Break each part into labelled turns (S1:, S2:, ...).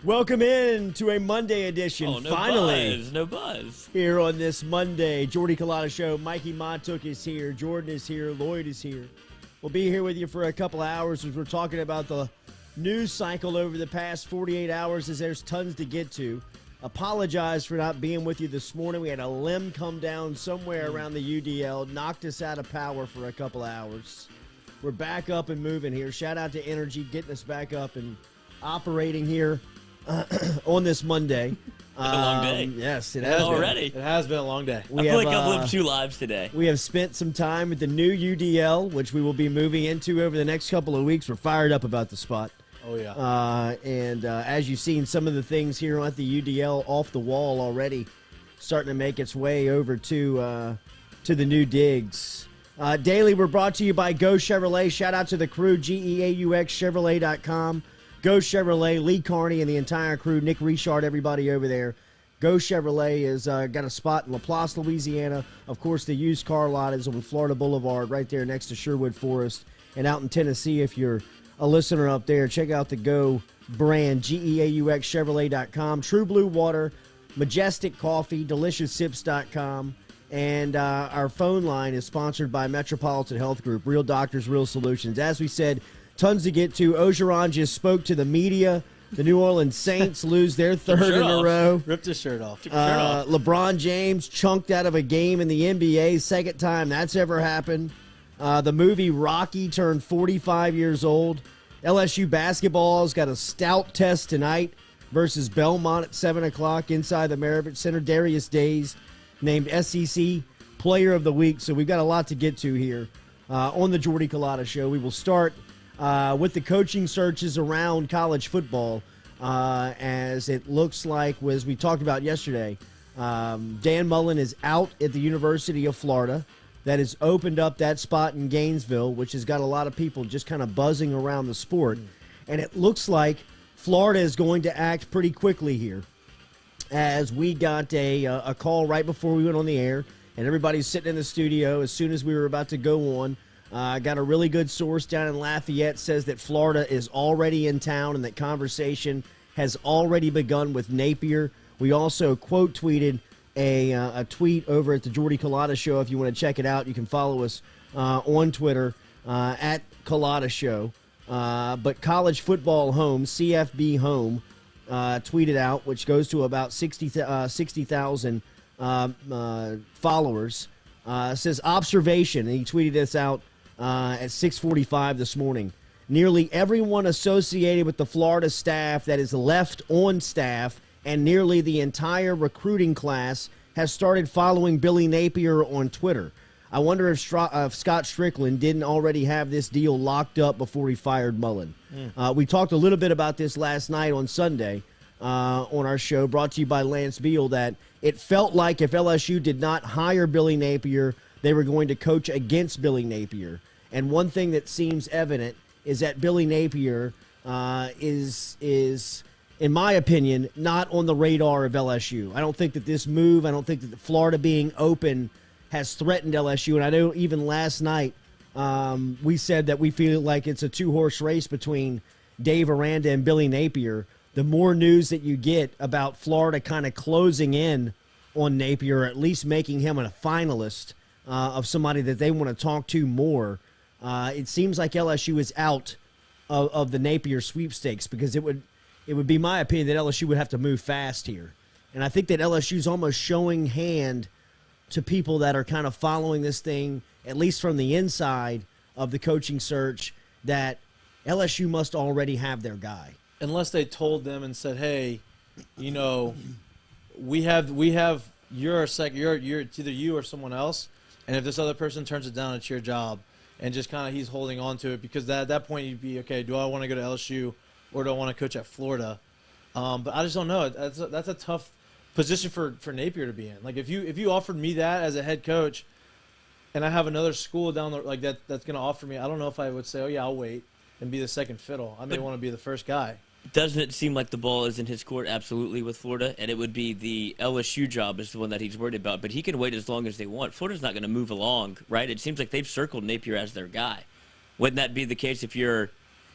S1: Welcome in to a Monday edition.
S2: Oh, no
S1: Finally,
S2: buzz, no buzz.
S1: Here on this Monday, Jordy Culotta Show. Mikey Montook is here. Jordan is here. Lloyd is here. We'll be here with you for a couple of hours as we're talking about the news cycle over the past 48 hours, as there's tons to get to. Apologize for not being with you this morning. We had a limb come down somewhere around the UDL, knocked us out of power for a couple of hours. We're back up and moving here. Shout out to Energy getting us back up and operating here on this Monday.
S2: It's been a long day.
S1: Yes, it has
S2: already.
S3: It has been a long day.
S2: I feel like I've lived 2 lives today.
S1: We have spent some time at the new UDL, which we will be moving into over the next couple of weeks. We're fired up about the spot.
S3: Oh, yeah.
S1: As you've seen, some of the things here at the UDL off the wall already starting to make its way over to the new digs. Daily, we're brought to you by Go Chevrolet. Shout out to the crew, GEAUX Chevrolet.com. Go Chevrolet, Lee Carney and the entire crew, Nick Richard, everybody over there. Go Chevrolet has got a spot in LaPlace, Louisiana. Of course, the used car lot is on Florida Boulevard right there next to Sherwood Forest. And out in Tennessee, if you're a listener up there, check out the Go brand, GEAUXChevrolet.com. True Blue Water, Majestic Coffee, DeliciousSips.com. And our phone line is sponsored by Metropolitan Health Group, Real Doctors, Real Solutions. As we said, tons to get to. Orgeron just spoke to the media. The New Orleans Saints lose their third in a row.
S3: Ripped his shirt off.
S1: LeBron James chunked out of a game in the NBA. Second time that's ever happened. The movie Rocky turned 45 years old. LSU basketball's got a stout test tonight versus Belmont at 7 o'clock inside the Marriott Center. Darius Days named SEC Player of the Week. So we've got a lot to get to here on the Jordy Culotta Show. We will start with the coaching searches around college football, as it looks like, as we talked about yesterday, Dan Mullen is out at the University of Florida. That has opened up that spot in Gainesville, which has got a lot of people just kind of buzzing around the sport. And it looks like Florida is going to act pretty quickly here, as we got a call right before we went on the air, and everybody's sitting in the studio as soon as we were about to go on. Got a really good source down in Lafayette, says that Florida is already in town and that conversation has already begun with Napier. We also quote tweeted a tweet over at the Jordy Culotta Show. If you want to check it out, you can follow us on Twitter at Culotta Show. But College Football Home, CFB Home, tweeted out, which goes to about 60,000 followers. Says observation, and he tweeted this out at 6:45 this morning. Nearly everyone associated with the Florida staff that is left on staff, and nearly the entire recruiting class, has started following Billy Napier on Twitter. I wonder if Scott Strickland didn't already have this deal locked up before he fired Mullen. We talked a little bit about this last night on Sunday on our show, brought to you by Lance Beal, that it felt like if LSU did not hire Billy Napier, they were going to coach against Billy Napier. And one thing that seems evident is that Billy Napier is, in my opinion, not on the radar of LSU. I don't think that this move, I don't think that Florida being open has threatened LSU. And I know even last night we said that we feel like it's a 2-horse race between Dave Aranda and Billy Napier. The more news that you get about Florida kind of closing in on Napier, or at least making him a finalist of somebody that they want to talk to more, it seems like LSU is out of the Napier sweepstakes, because it would be my opinion that LSU would have to move fast here. And I think that LSU's almost showing hand to people that are kind of following this thing, at least from the inside of the coaching search, that LSU must already have their guy.
S3: Unless they told them and said, hey, you know, we have you're it's either you or someone else, and if this other person turns it down, it's your job. And just kind of he's holding on to it, because at that point you'd be, okay, do I want to go to LSU or do I want to coach at Florida? But I just don't know. That's a tough position for Napier to be in. Like if you offered me that as a head coach, and I have another school down there like that's going to offer me, I don't know if I would say, oh yeah, I'll wait and be the second fiddle. I may want to be the first guy.
S2: Doesn't it seem like the ball is in his court? Absolutely, with Florida, and it would be the LSU job is the one that he's worried about. But he can wait as long as they want. Florida's not going to move along, right? It seems like they've circled Napier as their guy. Wouldn't that be the case if you're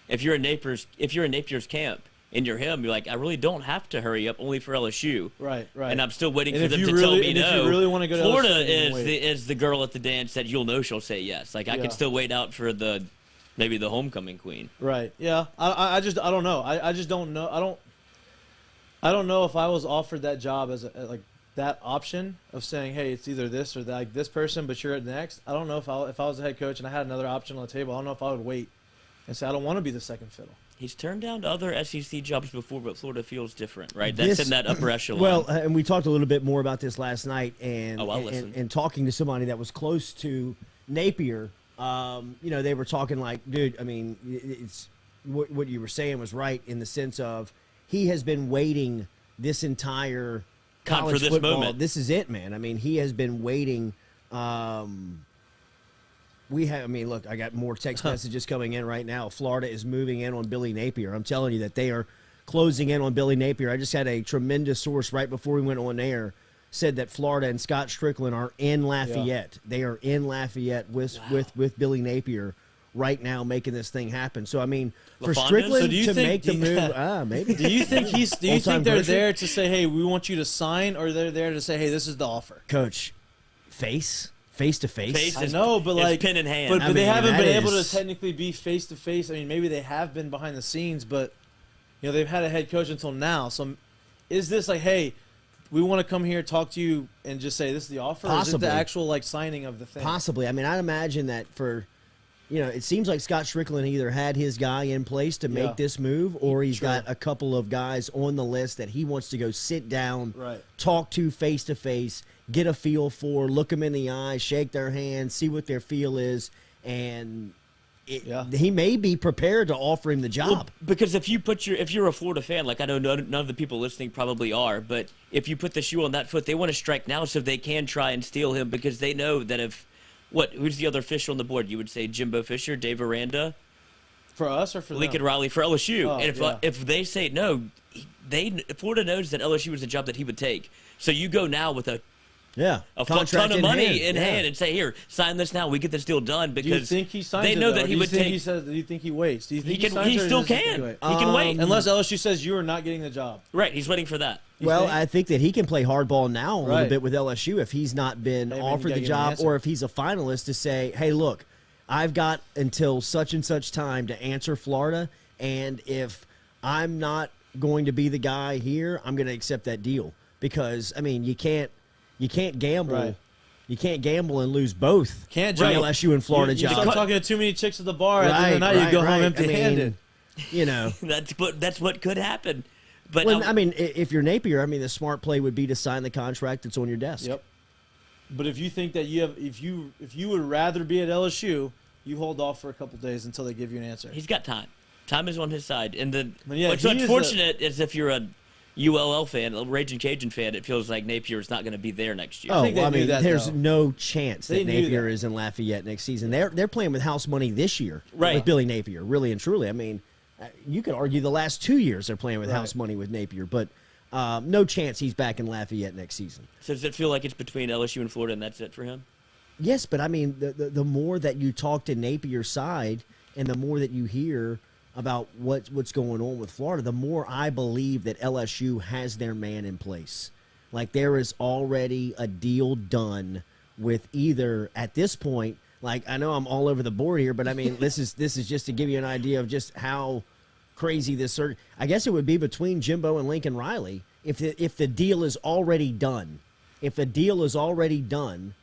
S2: in Napier's camp and you're him, you're like, I really don't have to hurry up, only for LSU.
S3: Right.
S2: And I'm still waiting
S3: And
S2: for
S3: if
S2: them
S3: you
S2: to
S3: really-
S2: tell me
S3: and if
S2: no.
S3: you really wanna go to
S2: Florida
S3: LSU, then wait.
S2: is the girl at the dance that you'll know she'll say yes. Like, I
S3: Yeah.
S2: can still wait out for maybe the homecoming queen.
S3: Right. Yeah. I don't know. I just don't know. I don't know if I was offered that job as like that option of saying, hey, it's either this or that, like this person, but you're at next. I don't know if I was a head coach and I had another option on the table. I don't know if I would wait and say I don't want to be the second fiddle.
S2: He's turned down to other SEC jobs before, but Florida feels different, right?
S1: This-
S2: That's in that upper echelon.
S1: Well, and we talked a little bit more about this last night, and
S2: Oh, I'll listen.
S1: and talking to somebody that was close to Napier. They were talking like, dude, I mean, it's what you were saying was right in the sense of he has been waiting this entire college
S2: for this
S1: football.
S2: moment.
S1: This is it, man. I mean, he has been waiting. Look, I got more text messages coming in right now. Florida is moving in on Billy Napier. I'm telling you that they are closing in on Billy Napier. I just had a tremendous source right before we went on air said that Florida and Scott Strickland are in Lafayette. They are in Lafayette with Billy Napier right now making this thing happen. So I mean, for
S2: LaFondis?
S1: Strickland
S3: So do you
S1: to
S3: think-
S1: make the move, maybe.
S3: Do you think
S1: Full-time
S3: they're
S1: person?
S3: there to say, hey, we want you to sign, or they're there to say, hey, this is the offer?
S1: Coach, face to face.
S2: Face
S3: I
S2: is-
S3: know, but
S2: it's
S3: like
S2: pen in hand.
S3: But
S1: I
S3: they
S1: mean,
S3: haven't
S1: that
S3: been able
S1: is-
S3: to technically be face to face. I mean, maybe they have been behind the scenes, but they've had a head coach until now. So is this like, hey, we want to come here, talk to you, and just say this is the offer? Or is it
S1: Possibly.
S3: the actual like signing of the thing?
S1: Possibly. I mean, I'd imagine that it seems like Scott Strickland either had his guy in place to make
S3: Yeah.
S1: this move, or he's
S3: Sure.
S1: got a couple of guys on the list that he wants to go sit down,
S3: Right.
S1: talk to face, get a feel for, look them in the eye, shake their hand, see what their feel is, and he may be prepared to offer him the job.
S2: Well, because if you're a Florida fan, like I know none of the people listening probably are, but if you put the shoe on that foot, they want to strike now so they can try and steal him because they know that who's the other official on the board? You would say Jimbo Fisher, Dave Aranda,
S3: For us or for
S2: Lincoln
S3: them?
S2: Riley for LSU.
S3: Oh,
S2: And
S3: yeah.
S2: if they say no, Florida knows that LSU is a job that he would take. So you go now with a
S1: Contract
S2: ton of
S1: in
S2: money
S1: hand.
S2: in hand and say, here, sign this now. We get this deal done
S3: Do you
S2: because
S3: think he signs
S2: they
S3: it,
S2: know
S3: though,
S2: that
S3: or
S2: he
S3: do you
S2: would
S3: think
S2: take.
S3: He says, do you think he waits? Do you think
S2: He
S3: signs it, or
S2: still
S3: does he think
S2: can.
S3: he wait?
S2: He can wait.
S3: Unless LSU says you are not getting the job.
S2: Right, he's waiting for that.
S1: Well,
S3: think?
S1: I think that he can play hardball now a little
S3: Right.
S1: bit with LSU if he's not been
S3: Hey, man, you
S1: offered
S3: gotta
S1: the
S3: give him an
S1: job,
S3: answer.
S1: or if he's a finalist to say, hey, look, I've got until such and such time to answer Florida, and if I'm not going to be the guy here, I'm going to accept that deal. Because, I mean, you can't gamble.
S3: Right.
S1: You can't gamble and lose both.
S3: Can't
S1: the
S3: you?
S1: LSU and Florida
S3: You
S1: job.
S3: start talking to too many chicks at the bar, at the end of the night you go home empty-handed.
S2: That's what could happen. But
S1: Well, I mean, if you're Napier, I mean, the smart play would be to sign the contract that's on your desk.
S3: Yep. But if you think that if you would rather be at LSU, you hold off for a couple days until they give you an answer.
S2: he's got time. Time is on his side. And
S3: yeah,
S2: what's
S3: he is
S2: unfortunate is if you're a ULL fan, a Raging Cajun fan, it feels like Napier is not going to be there next year.
S1: Oh,
S3: think they
S1: well, I
S3: knew
S1: mean,
S3: that,
S1: there's
S3: though.
S1: no chance
S3: They
S1: that
S3: knew
S1: Napier
S3: that.
S1: is in Lafayette next season. They're playing with house money this year
S2: Right.
S1: with Billy Napier, really and truly. I mean, you could argue the last 2 years they're playing with house money with Napier, but no chance he's back in Lafayette next season.
S2: So does it feel like it's between LSU and Florida and that's it for him?
S1: Yes, but I mean, the more that you talk to Napier's side and the more that you hear about what's going on with Florida, the more I believe that LSU has their man in place. Like, there is already a deal done with either, at this point, like, I know I'm all over the board here, but I mean, this is just to give you an idea of just how crazy this I guess it would be between Jimbo and Lincoln Riley if the deal is already done. If the deal is already done,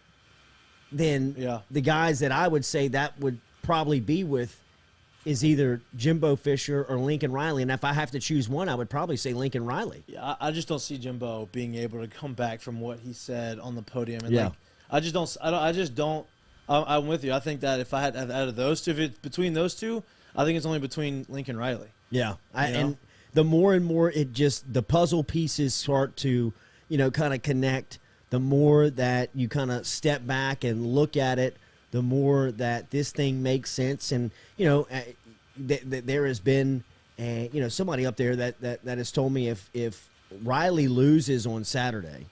S1: then the guys that I would say that would probably be with is either Jimbo Fisher or Lincoln Riley. And if I have to choose one, I would probably say Lincoln Riley.
S3: Yeah, I just don't see Jimbo being able to come back from what he said on the podium. And
S1: Yeah.
S3: like, I just don't. I'm with you. I think that if I had out of those two, if it's between those two, I think it's only between Lincoln Riley.
S1: Yeah.
S3: You know?
S1: And the more and more the puzzle pieces start to, kind of connect, the more that you kind of step back and look at it, the more that this thing makes sense. And, there has been, somebody up there that has told me if Riley loses on Saturday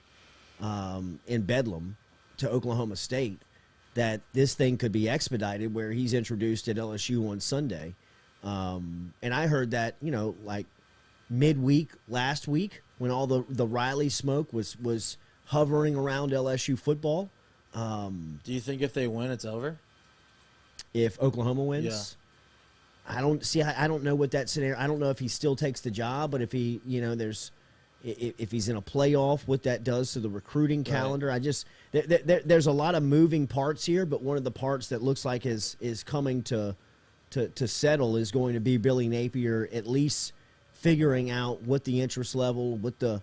S1: in Bedlam to Oklahoma State, that this thing could be expedited where he's introduced at LSU on Sunday. And I heard that, midweek last week when all the Riley smoke was hovering around LSU football.
S3: Do you think if they win, it's over?
S1: If Oklahoma wins, I don't know what that scenario. I don't know if he still takes the job, but if he, if he's in a playoff, what that does to the recruiting calendar. Right. There's a lot of moving parts here, but one of the parts that looks like is coming to settle is going to be Billy Napier at least figuring out what the interest level, what the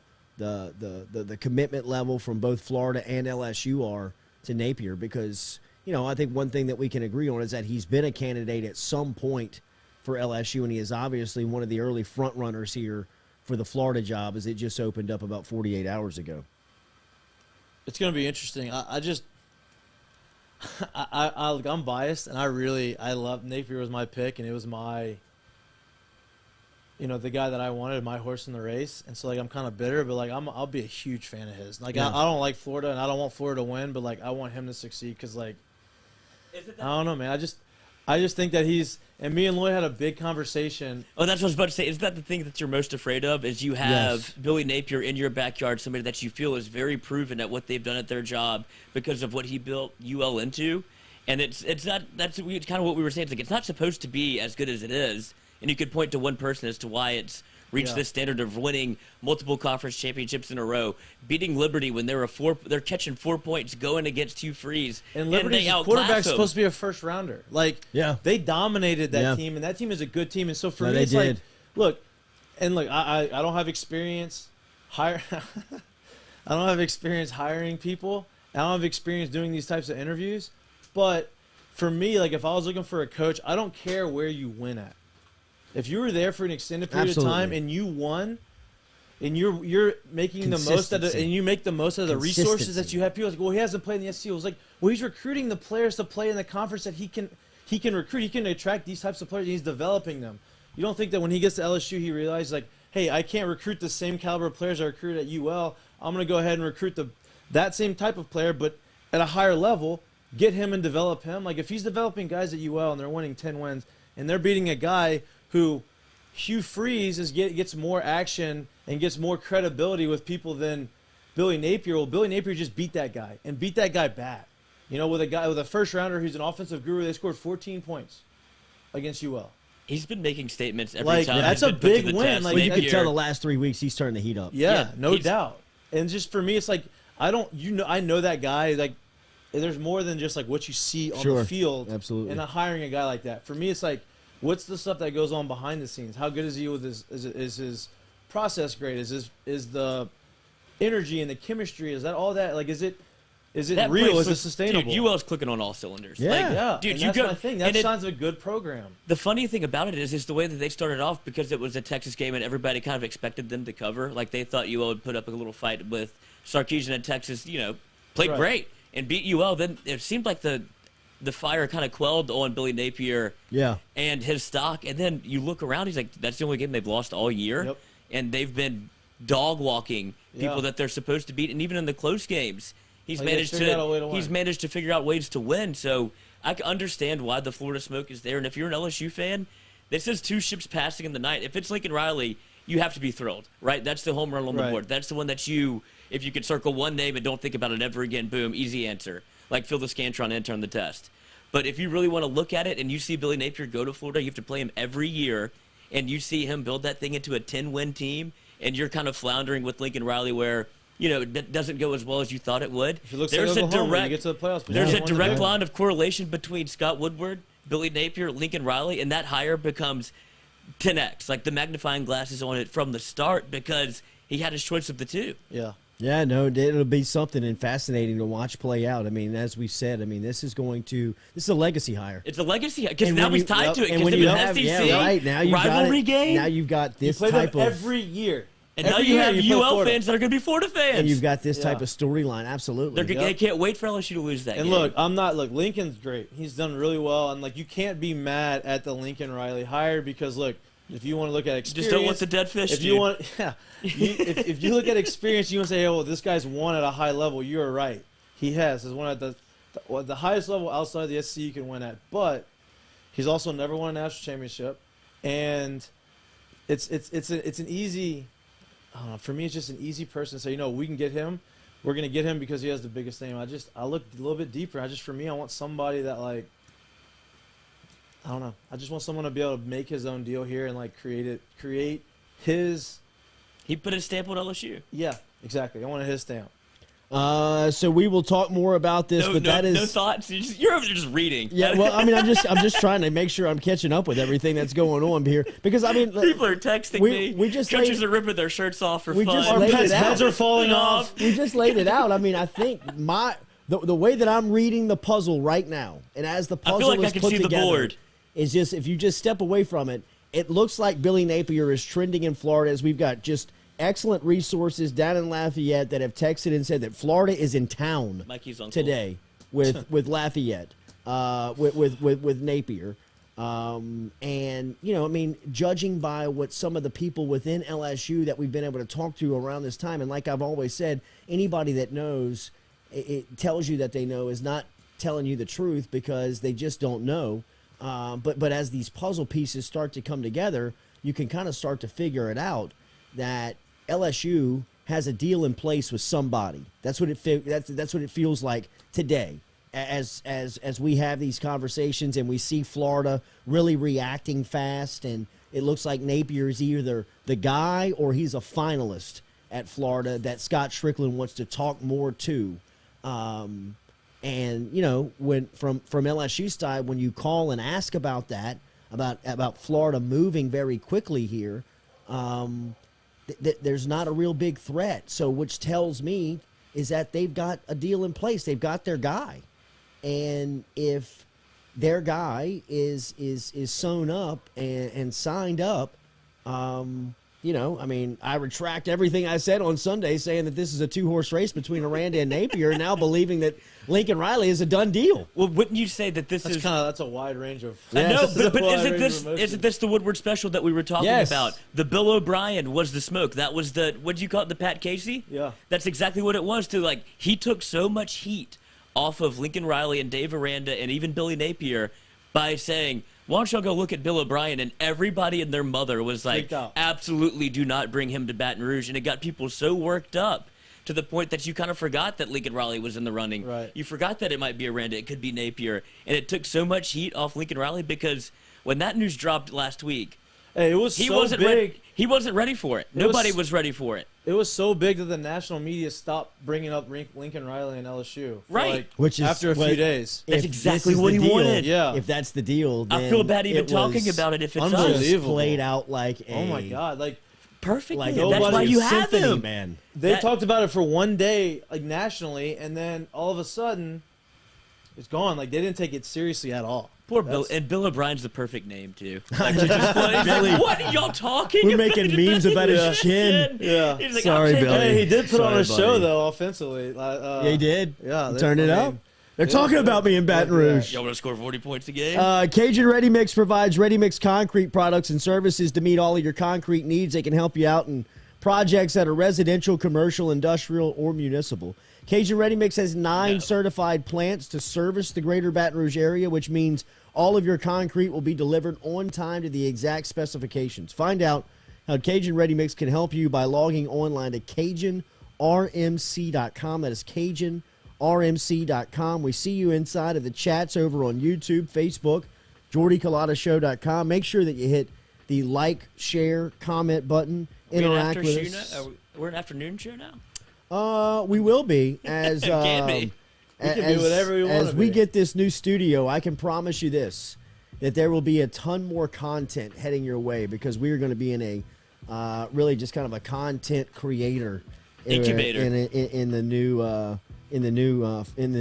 S1: commitment level from both Florida and LSU are to Napier, because I think one thing that we can agree on is that he's been a candidate at some point for LSU, and he is obviously one of the early front runners here for the Florida job, as it just opened up about 48 hours ago.
S3: It's going to be interesting. I'm biased, and I love Napier was my pick, and it was my, the guy that I wanted, my horse in the race. And so I'm kind of bitter, but I'll be a huge fan of his. I don't like Florida, and I don't want Florida to win, but I want him to succeed because I don't know, man. I just think that and me and Lloyd had a big conversation.
S2: Oh, that's what I was about to say. Is that the thing that you're most afraid of? Is you have Billy Napier in your backyard, somebody that you feel is very proven at what they've done at their job because of what he built UL into, and it's not. That's kind of what we were saying. It's not supposed to be as good as it is, and you could point to one person as to why it's reached this standard of winning multiple conference championships in a row, beating Liberty when they're catching 4 points going against Hugh Freeze,
S3: and Liberty's quarterback's supposed to be a first rounder. They dominated that team, and that team is a good team. And so for me, it's look, I don't have experience I don't have experience hiring people. I don't have experience doing these types of interviews, but for me, if I was looking for a coach, I don't care where you win at. If you were there for an extended period of time and you won, and you're making the most out of, and you make the most out of the resources that you have, people well, he hasn't played in the SEC. It was he's recruiting the players to play in the conference that he can recruit. He can attract these types of players. And he's developing them. You don't think that when he gets to LSU, he realizes hey, I can't recruit the same caliber of players I recruited at UL. I'm going to go ahead and recruit that same type of player, but at a higher level, get him and develop him. If he's developing guys at UL and they're winning 10 wins and they're beating a guy who Hugh Freeze gets more action and gets more credibility with people than Billy Napier. Well, Billy Napier just beat that guy and beat that guy bad. With a first rounder who's an offensive guru, they scored 14 points against UL.
S2: He's been making statements every time.
S3: That's a big win.
S1: You can tell the last 3 weeks he's starting to heat up.
S3: Yeah, no doubt. And just for me, it's I know that guy. There's more than just what you see on the field.
S1: Absolutely.
S3: And hiring a guy like that. For me, it's what's the stuff that goes on behind the scenes? How good is he with is his process great? Is the energy and the chemistry? Is that all that? Is it real? Is it sustainable?
S2: Dude, UL's clicking on all cylinders.
S3: Yeah.
S2: Dude,
S3: and that's my thing. That sounds a good program.
S2: The funny thing about it is the way that they started off, because it was a Texas game and everybody kind of expected them to cover. They thought UL would put up a little fight with Sarkisian, and Texas, played great and beat UL. Then it seemed like the fire kind of quelled on Billy Napier and his stock. And then you look around, he's that's the only game they've lost all year.
S3: Yep.
S2: And they've been dog-walking people that they're supposed to beat. And even in the close games, he's managed to figure out ways to win. So I can understand why the Florida smoke is there. And if you're an LSU fan, this is two ships passing in the night. If it's Lincoln Riley, you have to be thrilled, right? That's the home run on the board. That's the one that if you could circle one name and don't think about it ever again, boom, easy answer. Fill the Scantron enter on the test. But if you really want to look at it and you see Billy Napier go to Florida, you have to play him every year, and you see him build that thing into a 10-win team, and you're kind of floundering with Lincoln Riley where, it doesn't go as well as you thought it would.
S3: If it looks there's a
S2: direct line of correlation between Scott Woodward, Billy Napier, Lincoln Riley, and that hire becomes 10x. The magnifying glass is on it from the start because he had his choice of the two.
S3: Yeah.
S1: Yeah, no, it'll be something and fascinating to watch play out. As we said, this is a legacy hire.
S2: It's a legacy hire because now he's tied to it.
S1: And when you have
S2: rivalry game,
S1: now you've got this
S3: you play
S1: type
S3: them
S1: of
S3: every year.
S2: And now you have UL fans that are going to be Florida fans.
S1: And you've got this type of storyline, absolutely.
S2: They can't wait for LSU to lose that game.
S3: And Lincoln's great. He's done really well. And, you can't be mad at the Lincoln Riley hire because, if you want to look at experience.
S2: Just don't want the dead fish.
S3: If you look at experience, you want to say, "Oh, this guy's won at a high level." You're right. He has. He's won at the highest level outside of the SEC you can win at. But he's also never won a national championship, and it's an easy. I don't know, for me, it's just an easy person to say, we can get him. We're gonna get him because he has the biggest name. I look a little bit deeper. For me, I want somebody that I don't know. I just want someone to be able to make his own deal here and create his.
S2: He put his stamp on LSU.
S3: Yeah, exactly. I wanted his stamp.
S1: So we will talk more about this, that is
S2: no thoughts. You're over there just reading.
S1: Yeah, well, I'm just trying to make sure I'm catching up with everything that's going on here because
S2: people are texting me.
S1: We just
S2: coaches are ripping their shirts off for fun.
S3: Our pets' heads are falling off.
S1: We just laid it out. I think the way that I'm reading the puzzle right now, and as the puzzle is put together, the board. Is just if you just step away from it, it looks like Billy Napier is trending in Florida as we've got just excellent resources down in Lafayette that have texted and said that Florida is in town today with Lafayette, with Napier. And, judging by what some of the people within LSU that we've been able to talk to around this time, and like I've always said, anybody that knows, it tells you that they know is not telling you the truth because they just don't know. But as these puzzle pieces start to come together, you can kind of start to figure it out that LSU has a deal in place with somebody. That's what it feels like today. As we have these conversations and we see Florida really reacting fast, and it looks like Napier is either the guy or he's a finalist at Florida that Scott Strickland wants to talk more to. And when from LSU side, when you call and ask about that, about Florida moving very quickly here, there's not a real big threat. So which tells me is that they've got a deal in place. They've got their guy. And if their guy is sewn up and signed up, I retract everything I said on Sunday saying that this is a two-horse race between Aranda and Napier, now believing that Lincoln Riley is a done deal.
S2: Well, wouldn't you say that
S3: that's a wide range of...
S2: I know, but isn't this the Woodward special that we were talking about? The Bill O'Brien was the smoke. That was what did you call it, the Pat Casey?
S3: Yeah.
S2: That's exactly what it was, too. He took so much heat off of Lincoln Riley and Dave Aranda and even Billy Napier by saying, why don't y'all go look at Bill O'Brien? And everybody and their mother was like, absolutely do not bring him to Baton Rouge. And it got people so worked up to the point that you kind of forgot that Lincoln Riley was in the running.
S3: Right.
S2: You forgot that it might be Aranda. It could be Napier. And it took so much heat off Lincoln Riley because when that news dropped last week,
S3: it was so big.
S2: He wasn't ready for it. Nobody was ready for it.
S3: It was so big that the national media stopped bringing up Lincoln Riley and LSU.
S2: Right.
S1: Which is
S3: after a few days.
S2: That's exactly what he wanted.
S3: Yeah.
S1: If that's the deal, then
S2: I feel bad even talking about it if it's
S3: unbelievable.
S1: Played out like
S3: oh my God,
S2: perfectly.
S1: That's
S2: why you have him,
S1: man.
S3: They talked about it for one day, nationally, and then all of a sudden, it's gone. They didn't take it seriously at all.
S2: Poor Bill, and Bill O'Brien's the perfect name too. What are y'all talking?
S1: We're making memes about his chin.
S3: Yeah,
S1: sorry, Billy.
S3: Hey, he did put on a show though, offensively.
S1: Yeah, he did.
S3: Yeah,
S1: turn it up. They're talking about me in Baton Rouge.
S2: Y'all want to score 40 points a game?
S1: Cajun Ready Mix provides ready mix concrete products and services to meet all of your concrete needs. They can help you out in projects that are residential, commercial, industrial, or municipal. Cajun Ready Mix has 9 certified plants to service the greater Baton Rouge area, which means all of your concrete will be delivered on time to the exact specifications. Find out how Cajun Ready Mix can help you by logging online to CajunRMC.com. That is CajunRMC.com. We see you inside of the chats over on YouTube, Facebook, JordyCulottaShow.com. Make sure that you hit the like, share, comment button. Interact with us.
S2: We're an afternoon show now?
S1: We will be as...
S2: Can be.
S3: We can do whatever we want.
S1: As we get this new studio, I can promise you this, that there will be a ton more content heading your way because we are going to be in a really just kind of a content creator
S2: incubator
S1: in the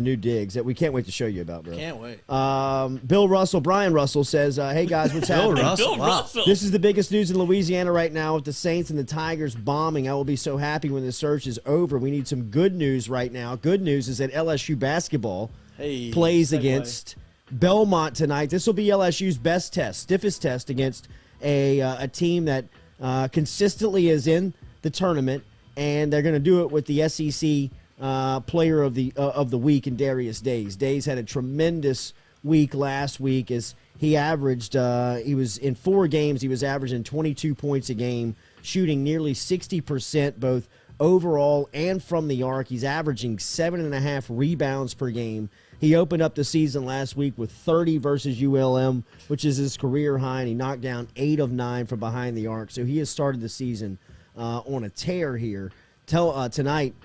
S1: new digs that we can't wait to show you about, bro.
S3: Can't wait.
S1: Brian Russell says, hey guys, what's happening?
S2: Bill Russell.
S1: This is the biggest news in Louisiana right now with the Saints and the Tigers bombing. I will be so happy when the search is over. We need some good news right now. Good news is that LSU basketball plays against Belmont tonight. This will be LSU's best test, stiffest test against a team that consistently is in the tournament, and they're going to do it with the SEC player of the week in Darius Days. Days had a tremendous week last week is he averaged, he was in 4 games, he was averaging 22 points a game, shooting nearly 60% both overall and from the arc. He's averaging 7.5 rebounds per game. He opened up the season last week with 30 versus ULM, which is his career high, and he knocked down 8 of 9 from behind the arc. So he has started the season on a tear here. Tonight,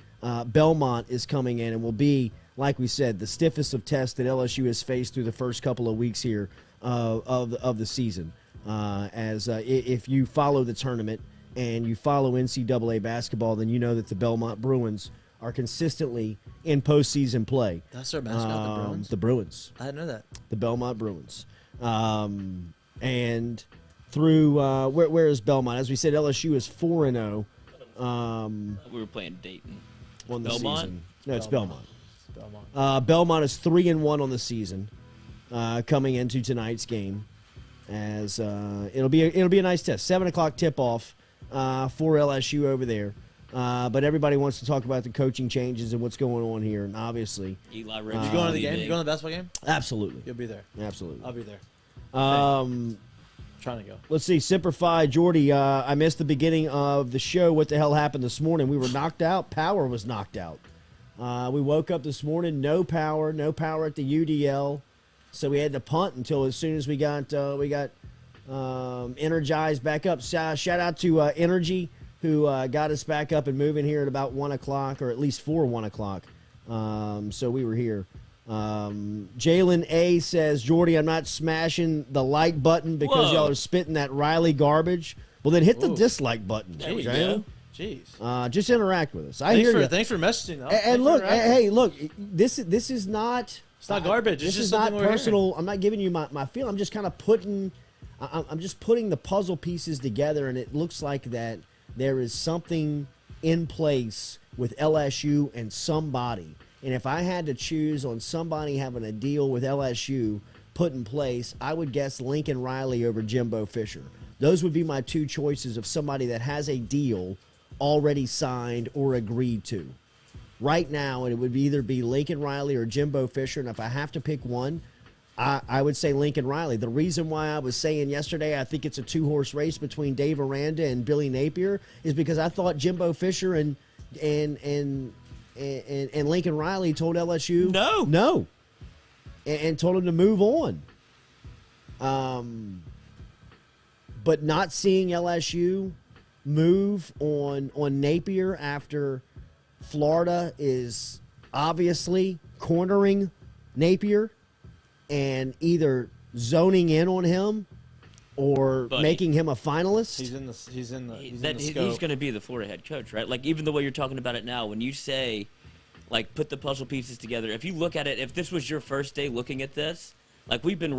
S1: Belmont is coming in and will be, like we said, the stiffest of tests that LSU has faced through the first couple of weeks here of the season. If you follow the tournament and you follow NCAA basketball, then you know that the Belmont Bruins are consistently in postseason play.
S3: That's their mascot, the Bruins?
S1: The Bruins.
S3: I didn't know that.
S1: The Belmont Bruins. And through, where is Belmont? As we said, LSU is 4-0.
S2: We were playing Dayton.
S1: On the
S2: Belmont?
S1: season. No, it's Belmont.
S3: Belmont.
S1: Belmont is 3-1 on the season, coming into tonight's game. As it'll be a nice test. 7:00 tip-off for LSU over there. But everybody wants to talk about the coaching changes and what's going on here, and obviously
S2: Eli Ricks.
S3: You going to the game? You going to the basketball game?
S1: absolutely,
S3: You'll be there.
S1: absolutely.
S3: I'll be there. Trying to go.
S1: Let's see, Semper Fi, Jordy. I missed the beginning of the show. What the hell happened this morning? We were knocked out. Power was knocked out. We woke up this morning, no power at the UDL, so we had to punt until as soon as we got energized back up. Shout out to Energy, who got us back up and moving here at about 1 o'clock, or at least 1 o'clock. So we were here. Jalen A says, Jordy, I'm not smashing the like button because y'all are spitting that Riley garbage. Well, then hit the dislike button.
S2: There we
S1: Jalen.
S2: go.
S3: Jeez.
S1: Just interact with us. I hear you.
S3: Thanks for messaging. Though.
S1: And look, hey, look, this is not.
S3: It's not garbage.
S1: This
S3: It's just
S1: is not
S3: something we're
S1: personal.
S3: hearing.
S1: I'm not giving you my feel. I'm just kind of putting. I'm just putting the puzzle pieces together, and it looks like that there is something in place with LSU and somebody. And if I had to choose on somebody having a deal with LSU put in place, I would guess Lincoln Riley over Jimbo Fisher. Those would be my 2 choices of somebody that has a deal already signed or agreed to. Right now, it would either be Lincoln Riley or Jimbo Fisher, and if I have to pick one, I would say Lincoln Riley. The reason why I was saying yesterday I think it's a 2-horse race between Dave Aranda and Billy Napier is because I thought Jimbo Fisher and Lincoln Riley told LSU no, and told him to move on. But not seeing LSU move on Napier after Florida is obviously cornering Napier and either zoning in on him or making him a finalist.
S3: He's in the
S2: He's
S3: scope.
S2: going to be the Florida head coach, right? Like, even the way you're talking about it now, when you say, like, put the puzzle pieces together, if you look at it, if this was your first day looking at this, like, we've been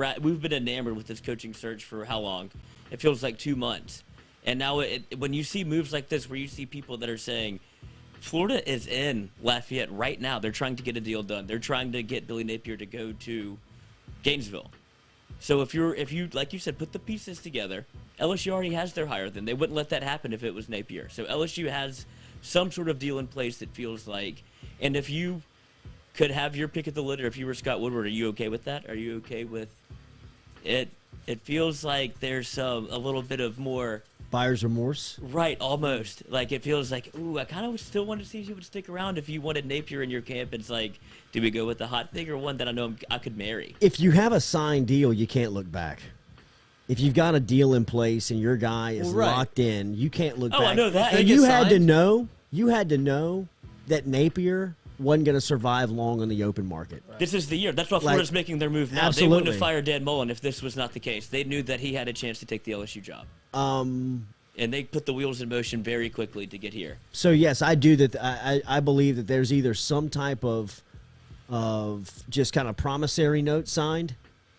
S2: enamored with this coaching search for how long? It feels like 2 months. And now when you see moves like this where you see people that are saying, Florida is in Lafayette right now. They're trying to get a deal done. They're trying to get Billy Napier to go to Gainesville. So if you like you said, put the pieces together, LSU already has their hire. Then they wouldn't let that happen if it was Napier. So LSU has some sort of deal in place that feels like, and if you could have your pick of the litter, if you were Scott Woodward, are you okay with that? Are you okay with it? It feels like there's a little bit of more
S1: buyer's remorse.
S2: Right, almost. Like, it feels like, ooh, I kind of still wanted to see if you would stick around if you wanted Napier in your camp. It's like, do we go with the hot thing or one that I know I could marry?
S1: If you have a signed deal, you can't look back. If you've got a deal in place and your guy is locked in, you can't look back.
S2: I know that.
S1: And you had to know that Napier wasn't going to survive long on the open market.
S2: Right. This is the year. That's why Florida's making their move now.
S1: Absolutely.
S2: They wouldn't have fired Dan Mullen if this was not the case. They knew that he had a chance to take the LSU job. And they put the wheels in motion very quickly to get here.
S1: So, yes, I do that. I believe that there's either some type of just kind of promissory note signed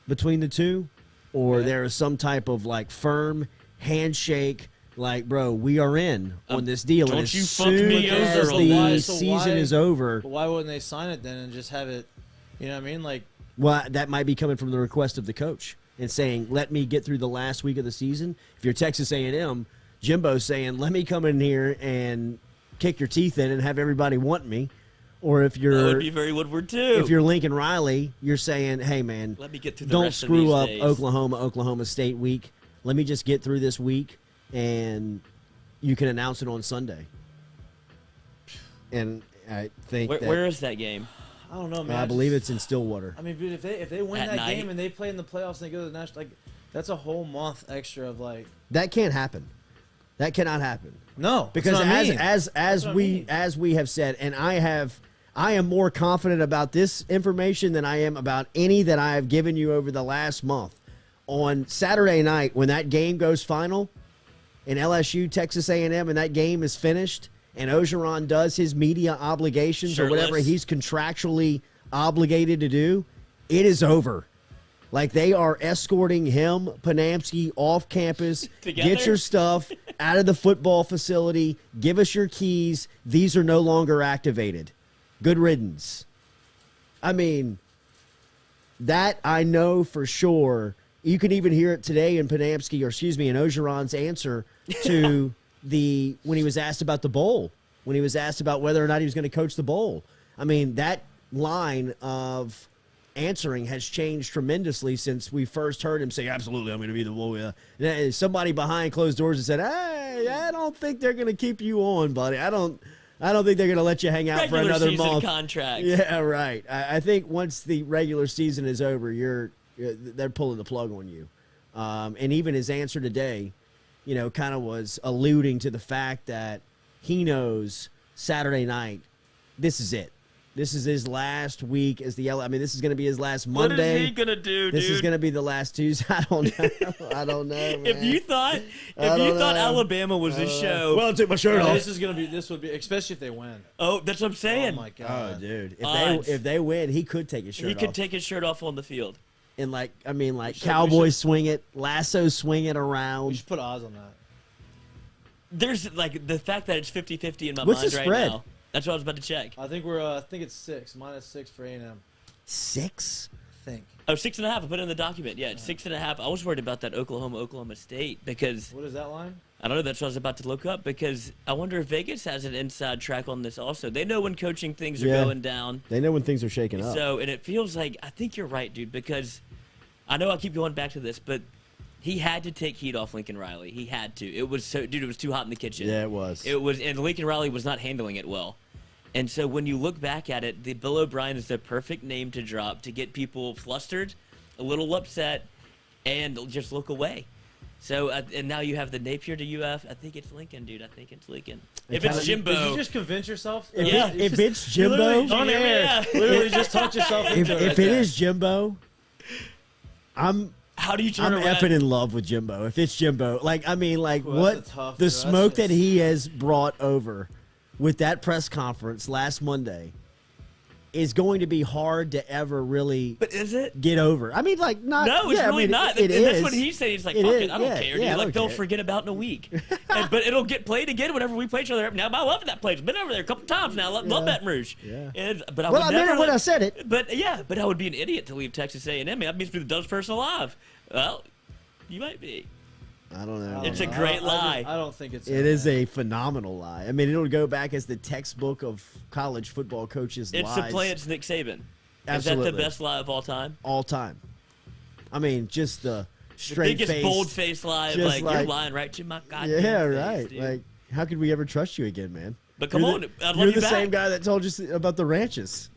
S1: between the two, or there is some type of, like, firm handshake. Like, bro, we are in on this deal.
S2: Don't
S1: and
S2: you
S1: as
S2: fuck
S1: soon
S2: me
S1: as
S2: over.
S1: the season is over.
S3: But why wouldn't they sign it then and just have it, you know what I mean? Like,
S1: well, that might be coming from the request of the coach and saying, let me get through the last week of the season. If you're Texas A&M, Jimbo's saying, let me come in here and kick your teeth in and have everybody want me. Or if
S2: That
S1: you're
S2: would be very Woodward too.
S1: if you're Lincoln Riley, you're saying, "Hey man,
S2: Let me get through the
S1: don't
S2: rest of
S1: screw
S2: these
S1: up
S2: days.
S1: Oklahoma State week. Let me just get through this week, and you can announce it on Sunday." And I think
S2: Where is that game?
S3: I don't know, man.
S1: I believe it's in Stillwater.
S3: I mean, dude, if they win
S2: At
S3: that
S2: night?
S3: game and they play in the playoffs and they go to the national, like, that's a whole month extra of like.
S1: That can't happen. That cannot happen.
S3: No,
S1: Because
S3: that's what I mean.
S1: as
S3: That's what I mean.
S1: as we have said, and I am more confident about this information than I am about any that I have given you over the last month. On Saturday night, when that game goes final in LSU Texas A&M, and that game is finished, and Orgeron does his media obligations or whatever
S2: Shirtless.
S1: he's contractually obligated to do, it is over. Like, they are escorting him, Panamsky, off campus.
S2: Together?
S1: Get your stuff out of the football facility. Give us your keys. These are no longer activated. Good riddance. I mean, that I know for sure. You can even hear it today in Panamsky, or excuse me, in Orgeron's answer to when he was asked about the bowl, when he was asked about whether or not he was going to coach the bowl. I mean, that line of answering has changed tremendously since we first heard him say, "Absolutely, I'm going to be the bowl." Yeah. Somebody behind closed doors and said, "Hey, I don't think they're going to keep you on, buddy. I don't think they're going to let you hang out
S2: Regular
S1: for another
S2: season
S1: month."
S2: contract.
S1: Yeah, right. I think once the regular season is over, they're pulling the plug on you. And even his answer today, kind of was alluding to the fact that he knows Saturday night, this is it. This is his last week as the this is going to be his last Monday.
S2: What is he going to do,
S1: This
S2: dude?
S1: is going to be the last Tuesday. I don't know. I don't know, man.
S2: If you thought Alabama was a show,
S1: Well, I took my shirt
S3: No,
S1: off.
S3: this would be, especially if they win.
S2: oh, that's what I'm saying.
S3: Oh my
S1: Oh,
S3: god,
S1: dude.
S2: Odds.
S1: If they win, he could take his shirt
S2: He
S1: off.
S2: could take his shirt off on the field.
S1: And
S3: we
S1: Cowboys
S3: should-
S1: swing it, Lasso swing it
S3: we
S1: around.
S3: should put odds on that.
S2: There's the fact that it's 50-50 in my
S1: What's
S2: mind
S1: the
S2: right
S1: spread?
S2: now. That's what I was about to check.
S3: I think I think it's -6 for A&M.
S1: 6?
S3: I think.
S2: Oh, 6.5. I put it in the document. Yeah, it's 6.5. I was worried about that Oklahoma State because
S3: What is that line?
S2: I don't know. That's what I was about to look up because I wonder if Vegas has an inside track on this also. They know when coaching things are
S1: Yeah.
S2: going down.
S1: They know when things are shaking up.
S2: So, and it feels like, I think you're right, dude, because I know I keep going back to this, but he had to take heat off Lincoln Riley. He had to. It was it was too hot in the kitchen.
S1: Yeah, it was.
S2: And Lincoln Riley was not handling it well. And so when you look back at it, the Bill O'Brien is the perfect name to drop to get people flustered, a little upset, and just look away. So, and now you have the Napier to UF. I think it's Lincoln, dude. I think it's Lincoln. If
S1: kinda-
S2: it's Jimbo.
S3: Did you just convince yourself?
S2: Yeah.
S1: If it's
S3: You literally-
S1: Jimbo,
S3: on
S2: Yeah.
S3: air, literally just talk yourself
S1: if
S3: into it.
S1: it
S3: right there.
S1: is Jimbo, I'm
S2: How do you turn around?
S1: effing in love with Jimbo. If it's Jimbo,
S3: Well,
S1: what
S3: that's a tough-
S1: the
S3: that's
S1: smoke that
S3: just-
S1: he has brought over with that press conference last Monday is going to be hard to ever really
S2: But is it?
S1: get over. I mean, not.
S2: No, it's
S1: yeah,
S2: really
S1: I mean,
S2: not.
S1: It
S2: And that's
S1: is.
S2: what he said. He's like,
S1: It
S2: fuck
S1: is,
S2: it, I don't
S1: yeah,
S2: care.
S1: yeah, I
S2: Dude. Like,
S1: don't
S2: they'll
S1: care.
S2: forget about in a week. But it'll get played again whenever we play each other. Now, I love that place. Been over there a couple times now. Love Baton Rouge.
S1: Yeah.
S2: But I
S1: Well,
S2: would
S1: I meant
S2: never
S1: it when I said it.
S2: But I would be an idiot to leave Texas A&M. That means to be the dumbest person alive. Well, you might be.
S1: I don't know.
S2: It's a
S1: man.
S2: great lie.
S3: I don't think it's.
S1: It is a phenomenal lie. I mean, it'll go back as the textbook of college football coaches'
S2: It's
S1: lies
S2: the play. It's Nick Saban.
S1: Absolutely.
S2: Is that the best lie of all time?
S1: all time. I mean, just the
S2: The
S1: straight
S2: biggest
S1: face.
S2: bold-faced lie of
S1: just
S2: you're
S1: like-
S2: lying right to my goddamn
S1: Yeah,
S2: face,
S1: right.
S2: dude.
S1: Like, how could we ever trust you again, man?
S2: But come
S1: You're
S2: on,
S1: the-
S2: I'd love
S1: you're
S2: you
S1: the
S2: back.
S1: same guy that told us about the ranches.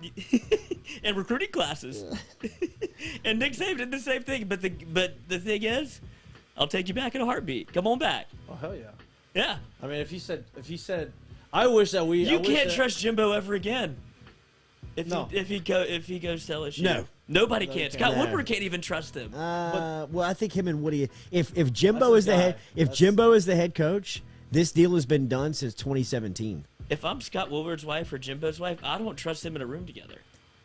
S2: And recruiting classes. And Nick Saban did the same thing. But the thing is, I'll take you back in a heartbeat. Come on back.
S3: Oh hell yeah!
S2: Yeah.
S3: I mean, if he said, I wish that we. I
S2: You
S3: wish
S2: can't
S3: that-
S2: trust Jimbo ever again.
S3: No.
S2: If he goes to LSU.
S1: No.
S2: Nobody
S3: No,
S2: can.
S3: you
S2: Scott
S3: can't.
S1: No.
S2: Woodward can't even trust him.
S1: Well, I think him and Woody. If Jimbo
S3: That's
S1: is the
S3: his
S1: head,
S3: guy.
S1: if
S3: That's-
S1: Jimbo is the head coach, this deal has been done since 2017.
S2: If I'm Scott Woodward's wife or Jimbo's wife, I don't trust them in a room together.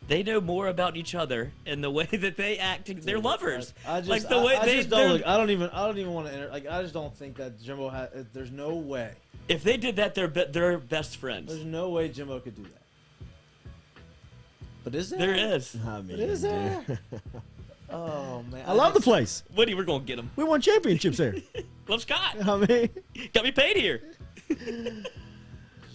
S2: They know more about each other and the way that they act. They're lovers.
S3: I just,
S2: like the way
S3: I
S2: they
S3: just don't
S2: they're-
S3: look. I don't even want to enter. Like, I just don't think that Jimbo had. There's no way.
S2: If they did that, they're best friends.
S3: There's no way Jimbo could do that. But is there?
S2: There is.
S1: I mean,
S3: But is there? Oh man,
S1: I love the place.
S2: Woody, we're gonna get him.
S1: We won championships there.
S2: Love Scott.
S1: I mean,
S2: Got me paid here.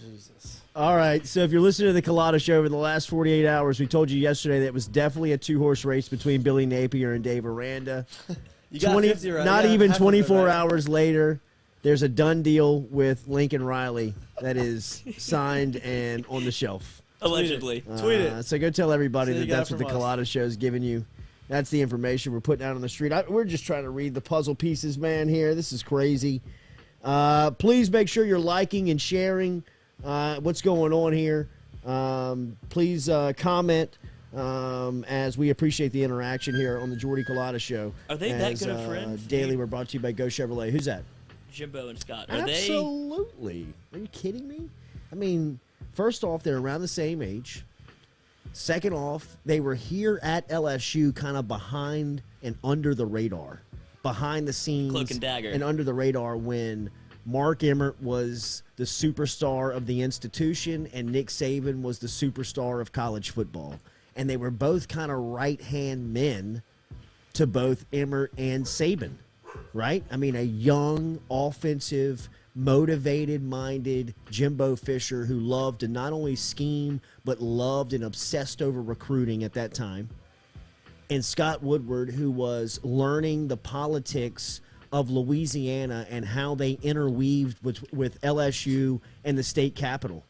S3: Jesus.
S1: All right, so if you're listening to the Culotta Show over the last 48 hours, we told you yesterday that it was definitely a two-horse race between Billy Napier and Dave Aranda.
S3: You got 50 right.
S1: Not even 24
S3: right.
S1: hours later, there's a done deal with Lincoln Riley that is signed and on the shelf.
S2: Allegedly.
S3: Tweet it.
S1: So go tell everybody
S3: So
S1: that
S3: you got
S1: that's what the
S3: from us.
S1: Culotta Show is giving you. That's the information we're putting out on the street. We're just trying to read the puzzle pieces, man, here. This is crazy. Please make sure you're liking and sharing what's going on here. Please comment as we appreciate the interaction here on the Jordy Culotta Show.
S2: Are they that good of friends?
S1: Daily, we're brought to you by Go Chevrolet. Who's that?
S2: Jimbo and Scott.
S1: Absolutely. Are you kidding me? I mean, first off, they're around the same age. Second off, they were here at LSU kind of behind and under the radar, behind the scenes.
S2: Cloak and dagger.
S1: And under the radar when Mark Emmert was the superstar of the institution and Nick Saban was the superstar of college football. And they were both kind of right-hand men to both Emmert and Saban, right? I mean, a young, offensive, motivated-minded Jimbo Fisher who loved to not only scheme but loved and obsessed over recruiting at that time. And Scott Woodward, who was learning the politics of Louisiana and how they interweaved with LSU and the state capitol.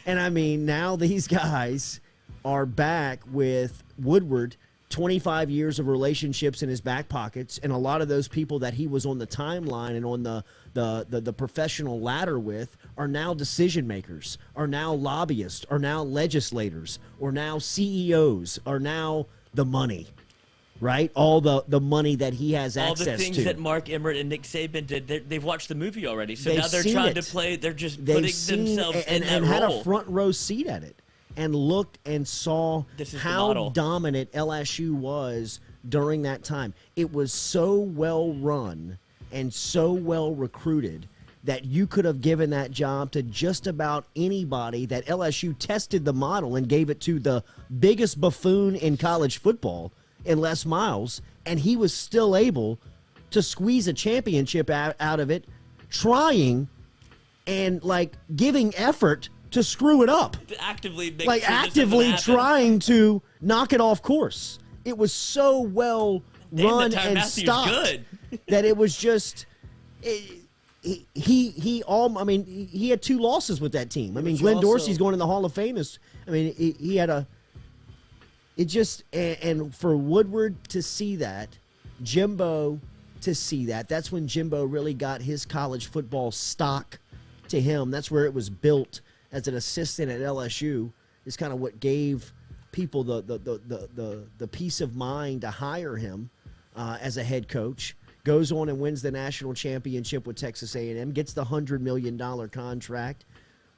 S1: And, I mean, now these guys are back with Woodward, 25 years of relationships in his back pockets, and a lot of those people that he was on the timeline and on the professional ladder with are now decision makers, are now lobbyists, are now legislators, or now CEOs, are now the money, right? All the money that he has access to.
S2: All the things that Mark Emmert and Nick Saban did, they've watched the movie already. So
S1: They've
S2: now they're
S1: seen
S2: trying
S1: it.
S2: to play, they're just
S1: They've
S2: putting
S1: seen
S2: themselves in that
S1: and had
S2: role.
S1: a front row seat at it and looked and saw
S2: This is the
S1: how
S2: model.
S1: dominant LSU was during that time. It was so well run and so well recruited that you could have given that job to just about anybody, that LSU tested the model and gave it to the biggest buffoon in college football in Les Miles, and he was still able to squeeze a championship out of it, trying and like giving effort to screw it up,
S2: Actively make
S1: like
S2: sure this
S1: actively
S2: doesn't happen.
S1: trying to knock it off course. It was so well
S2: Damn,
S1: run
S2: that Tyrann
S1: and
S2: Matthew's
S1: stocked
S2: good.
S1: that it was just he had two losses with that team. I mean,
S3: But you
S1: Glenn
S3: also-
S1: Dorsey's going in the Hall of Fame. He had a. It just and for Woodward to see that, Jimbo to see that. That's when Jimbo really got his college football stock to him. That's where it was built as an assistant at LSU. Is kind of what gave people the peace of mind to hire him as a head coach. Goes on and wins the national championship with Texas A&M. Gets the $100 million contract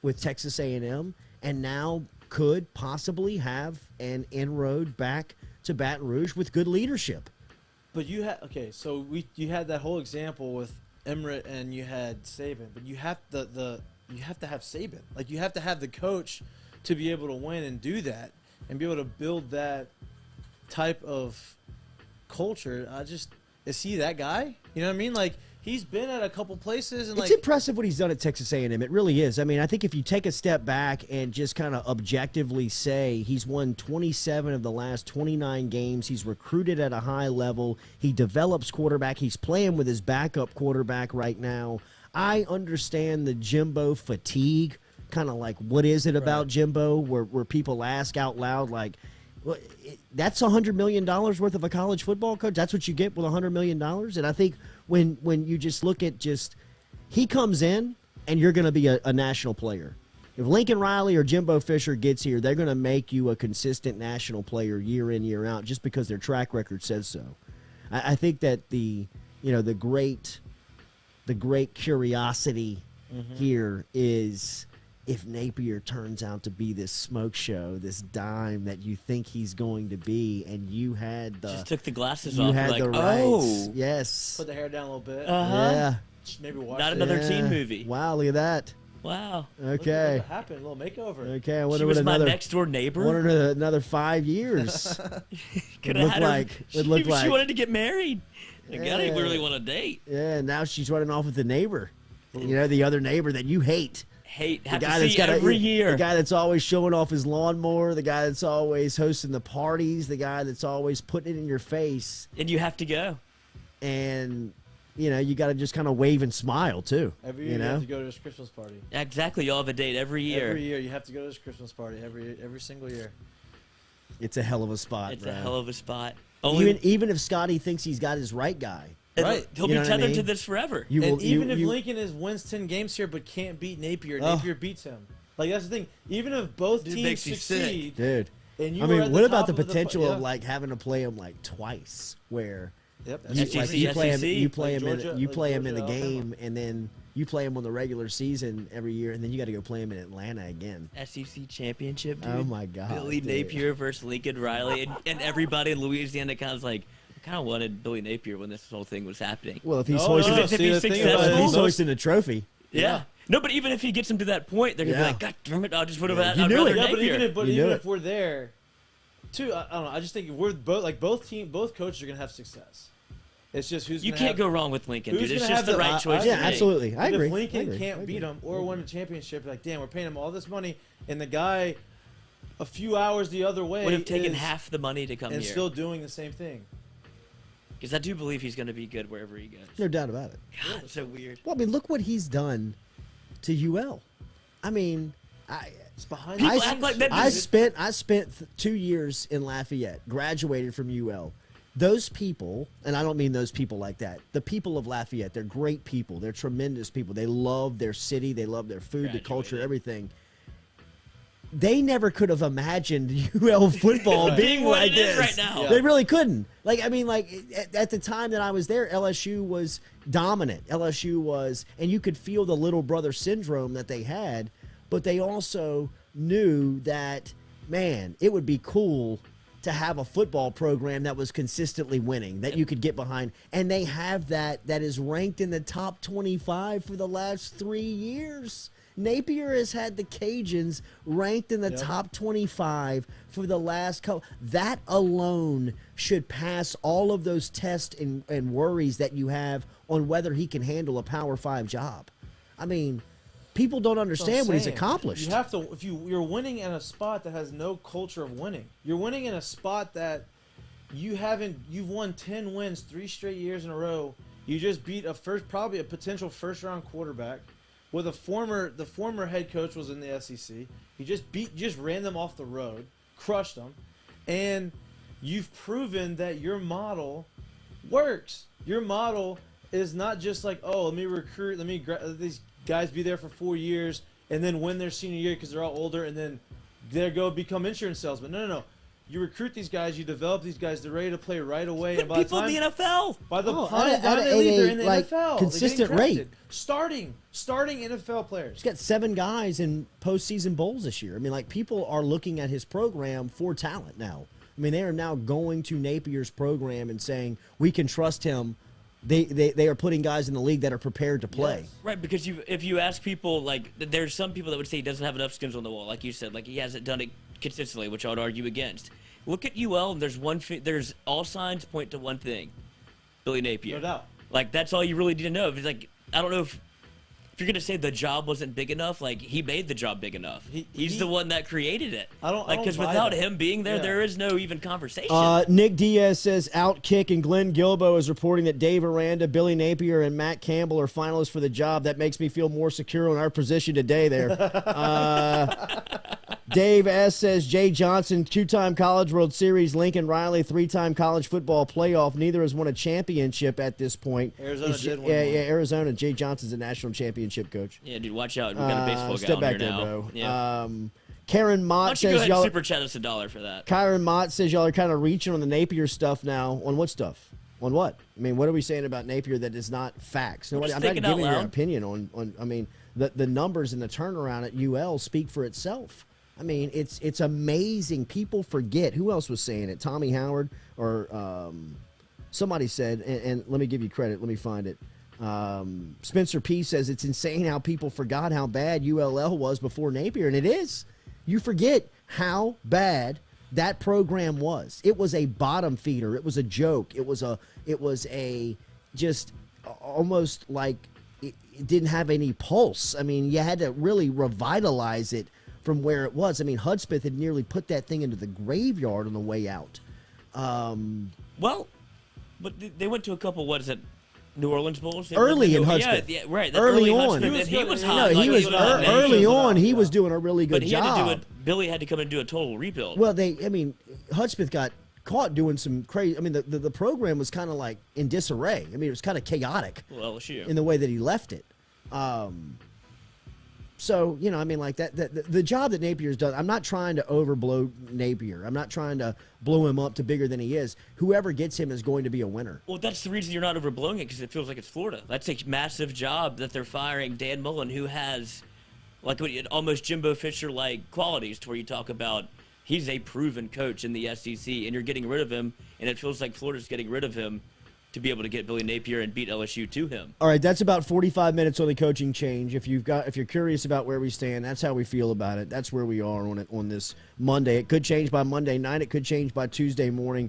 S1: with Texas A&M, and now could possibly have an inroad back to Baton Rouge with good leadership.
S3: But you had you had that whole example with Emmert and you had Saban, but you have you have to have Saban. Like you have to have the coach to be able to win and do that and be able to build that type of culture. Is he that guy? You know what I mean? Like he's been at a couple places and
S1: It's impressive what he's done at Texas A&M. It really is. I mean, I think if you take a step back and just kind of objectively say he's won 27 of the last 29 games, he's recruited at a high level, he develops quarterback, he's playing with his backup quarterback right now. I understand the Jimbo fatigue, kind of like what is it about Jimbo, where people ask out loud like, well, that's $100 million worth of a college football coach. That's what you get with $100 million. And I think when you just look at he comes in and you're going to be a national player. If Lincoln Riley or Jimbo Fisher gets here, they're going to make you a consistent national player year in, year out, just because their track record says so. I think that the great curiosity here is, if Napier turns out to be this smoke show, this dime that you think he's going to be, and you had
S2: Just took the glasses
S1: you
S2: off.
S1: had
S2: Like,
S1: the rights.
S2: oh,
S1: Yes.
S3: put the hair down a little bit.
S1: Yeah.
S3: Maybe watch
S2: Not
S3: it.
S2: another teen movie.
S1: Wow, look at that.
S2: Wow.
S1: Okay.
S3: What happened? A little makeover.
S1: Okay, I
S2: She
S1: wonder
S2: was
S1: what
S2: my
S1: another
S2: next door neighbor.
S1: wonder another 5 years.
S2: Could
S1: look
S2: have had her.
S1: like- would look
S2: She
S1: like-
S2: wanted to get married. Like, I didn't
S1: Yeah.
S2: really want to date.
S1: Yeah, now she's running off with the neighbor. You know, the other neighbor that you hate.
S2: have to see every year.
S1: The guy that's always showing off his lawnmower, the guy that's always hosting the parties, the guy that's always putting it in your face.
S2: And you have to go.
S1: And, you got to just kind of wave and smile, too.
S3: Every year you have to go to this Christmas party.
S2: Exactly. You'll have a date every year.
S3: Every year you have to go to this Christmas party. Every single year.
S1: It's a hell of a spot,
S2: It's
S1: bro.
S2: a hell of a spot.
S1: Even if Scotty thinks he's got his right guy.
S3: Right.
S2: He'll be tethered to this forever.
S3: Even if Lincoln wins 10 games here but can't beat Napier, Napier beats him. Like, that's the thing. Even if both teams succeed.
S1: Dude.
S3: And
S1: what about the potential of, like, having to play him, like, twice? Where you play him in the game, and then you play him on the regular season every year, and then you got to go play him in Atlanta again.
S2: SEC championship, dude.
S1: Oh, my God.
S2: Billy Napier versus Lincoln Riley. And everybody in Louisiana kind of like, kind of wanted Billy Napier when this whole thing was happening.
S1: Well, if he's
S2: hoisting
S1: a trophy.
S2: Yeah. No, but even if he gets him to that point, they're going to be like, God damn it, I'll just put him out.
S1: You knew it.
S3: Yeah, but even if we're there, too, I don't know. I just think we're both coaches are going to have success. It's just who's
S2: you can't go wrong with Lincoln, dude. It's just the right choice.
S1: Yeah, absolutely. I agree.
S3: If Lincoln can't beat him or win a championship, like, damn, we're paying him all this money, and the guy a few hours the other way
S2: would have taken half the money to come here
S3: and still doing the same thing.
S2: Because I do believe he's going to be good wherever he goes.
S1: No doubt about it.
S2: God, it's so weird.
S1: Well, I mean, look what he's done to UL. I mean,
S3: it's behind.
S1: I spent 2 years in Lafayette, graduated from UL. Those people, and I don't mean those people like that, the people of Lafayette, they're great people. They're tremendous people. They love their city. They love their food, the culture, everything. They never could have imagined UL football being like this
S2: right now.
S1: Yeah. They really couldn't. At the time that I was there, LSU was dominant. LSU was, and you could feel the little brother syndrome that they had, but they also knew that, man, it would be cool to have a football program that was consistently winning, that you could get behind. And they have that is ranked in the top 25 for the last 3 years. Napier has had the Cajuns ranked in the top 25 for the last couple. That alone should pass all of those tests and worries that you have on whether he can handle a Power 5 job. I mean, people don't understand what he's accomplished.
S3: You have to, if you're winning in a spot that has no culture of winning. You're winning in a spot that you've won 10 wins 3 straight years in a row. You just beat probably a potential first-round quarterback. With the former head coach was in the SEC. He just ran them off the road, crushed them, and you've proven that your model works. Your model is not just like, oh, let me recruit, let these guys be there for 4 years and then win their senior year because they're all older and then they go become insurance salesmen. No. You recruit these guys, you develop these guys, they're ready to play right away.
S2: And by
S3: people
S2: in the NFL.
S3: By the time they leave, they're in the NFL.
S1: Consistent rate.
S3: Starting NFL players.
S1: He's got 7 guys in postseason bowls this year. I mean, people are looking at his program for talent now. I mean, they are now going to Napier's program and saying, we can trust him. They are putting guys in the league that are prepared to play.
S2: Yes. Right, because if you ask people, there's some people that would say he doesn't have enough skins on the wall, like you said, he hasn't done it consistently, which I would argue against. Look at UL, and there's all signs point to one thing: Billy Napier.
S3: No doubt.
S2: That's all you really need to know. It's I don't know if you're gonna say the job wasn't big enough. He made the job big enough. He's the one that created it. Because without him being there, there is no even conversation.
S1: Nick Diaz says Outkick, and Glenn Gilbo is reporting that Dave Aranda, Billy Napier, and Matt Campbell are finalists for the job. That makes me feel more secure on our position today. There. Dave S. says Jay Johnson, 2-time College World Series, Lincoln Riley, 3-time college football playoff. Neither has won a championship at this point.
S3: Arizona did win.
S1: Yeah, Arizona. Jay Johnson's a national championship coach.
S2: Yeah, dude, watch out. We've got a baseball guy
S1: step
S2: on
S1: back
S2: here
S1: there,
S2: now.
S1: bro.
S2: Yeah.
S1: Karen Mott says
S2: go ahead
S1: y'all.
S2: And super chat us $1 for that.
S1: Karen Mott says y'all are kind of reaching on the Napier stuff now. On what stuff? On what? I mean, what are we saying about Napier that is not facts? I'm not giving your opinion on. I mean, the numbers and the turnaround at UL speak for itself. I mean, it's amazing. People forget. Who else was saying it? Tommy Howard or somebody said, and let me give you credit. Let me find it. Spencer P. says it's insane how people forgot how bad ULL was before Napier, and it is. You forget how bad that program was. It was a bottom feeder. It was a joke. It was a just almost like, it didn't have any pulse. I mean, you had to really revitalize it from where it was. I mean, Hudspeth had nearly put that thing into the graveyard on the way out.
S2: Well, but they went to a couple, what is it, New Orleans Bowls?
S1: Early in Hudspeth.
S2: Yeah, right.
S1: Early on.
S2: Hudspeth, he was
S1: No,
S2: hot.
S1: he was early on. He was doing a really good
S2: But
S1: job.
S2: Billy had to come and do a total rebuild.
S1: Well, Hudspeth got caught doing some crazy. I mean, the program was kind of like in disarray. I mean, it was kind of chaotic in the way that he left it. So, you know, I mean, like the job that Napier's done, I'm not trying to overblow Napier. I'm not trying to blow him up to bigger than he is. Whoever gets him is going to be a winner.
S2: Well, that's the reason you're not overblowing it, because it feels like it's Florida. That's a massive job that they're firing Dan Mullen, who has like almost Jimbo Fisher-like qualities, to where you talk about he's a proven coach in the SEC, and you're getting rid of him, and it feels like Florida's getting rid of him to be able to get Billy Napier and beat LSU to him.
S1: All right, that's about 45 minutes on the coaching change. If you're curious about where we stand, that's how we feel about it. That's where we are on this Monday. It could change by Monday night. It could change by Tuesday morning.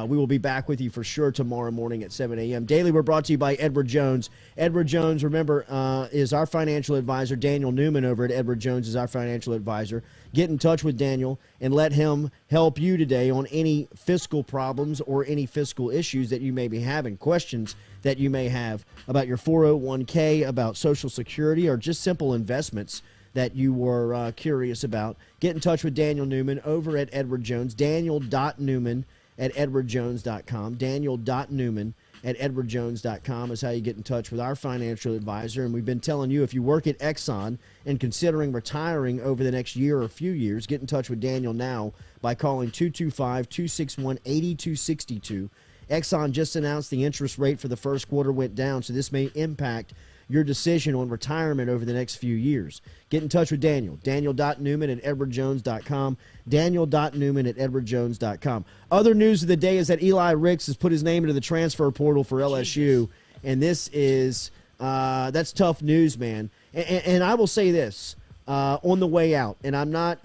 S1: We will be back with you for sure tomorrow morning at 7 a.m. Daily, we're brought to you by Edward Jones. Edward Jones, remember, is our financial advisor. Daniel Newman over at Edward Jones is our financial advisor. Get in touch with Daniel and let him help you today on any fiscal problems or any fiscal issues that you may be having, questions that you may have about your 401k, about Social Security, or just simple investments that you were curious about. Get in touch with Daniel Newman over at Edward Jones, Daniel.Newman at edwardjones.com. Daniel.Newman at edwardjones.com is how you get in touch with our financial advisor. And we've been telling you, if you work at Exxon and considering retiring over the next year or a few years, get in touch with Daniel now by calling 225-261-8262. Exxon just announced the interest rate for the first quarter went down, so this may impact your decision on retirement over the next few years. Get in touch with Daniel. Daniel.Newman at edwardjones.com. Daniel.Newman at edwardjones.com. Other news of the day is that Eli Ricks has put his name into the transfer portal for LSU, and this is that's tough news, man. And I will say this on the way out, and I'm not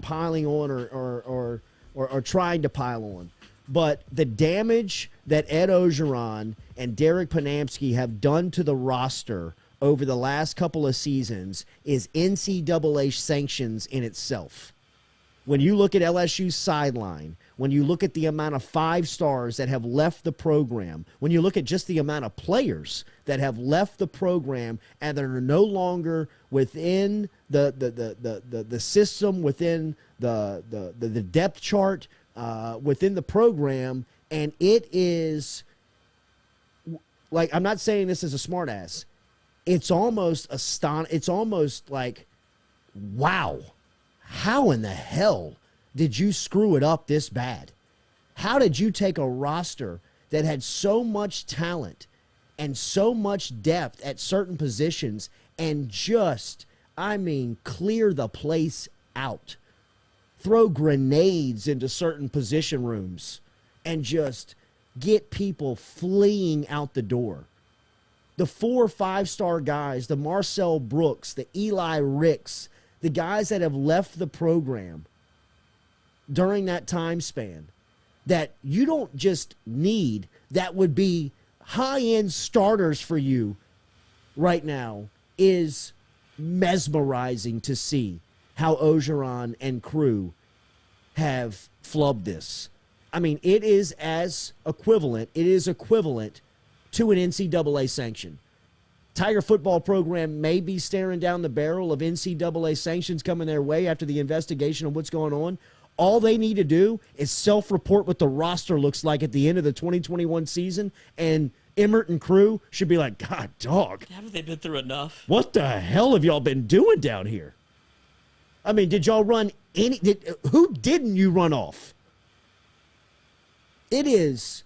S1: piling on or trying to pile on, but the damage that Ed Orgeron and Derek Panamsky have done to the roster over the last couple of seasons is NCAA sanctions in itself. When you look at LSU's sideline, when you look at the amount of 5 stars that have left the program, when you look at just the amount of players that have left the program and that are no longer within the system, within the depth chart, within the program, and it is like, I'm not saying this as a smartass. It's almost it's almost like, wow, how in the hell did you screw it up this bad? How did you take a roster that had so much talent and so much depth at certain positions and just, I mean, clear the place out? Throw grenades into certain position rooms and just get people fleeing out the door. The 4 or 5-star guys, the Marcel Brooks, the Eli Ricks, the guys that have left the program during that time span, that you don't just need, that would be high-end starters for you right now, is mesmerizing to see how Orgeron and crew have flubbed this. I mean, it is equivalent to an NCAA sanction. Tiger football program may be staring down the barrel of NCAA sanctions coming their way after the investigation of what's going on. All they need to do is self-report what the roster looks like at the end of the 2021 season, and Emmert and crew should be like, God, dog.
S2: Haven't they been through enough?
S1: What the hell have y'all been doing down here? I mean, did y'all run who didn't you run off? It is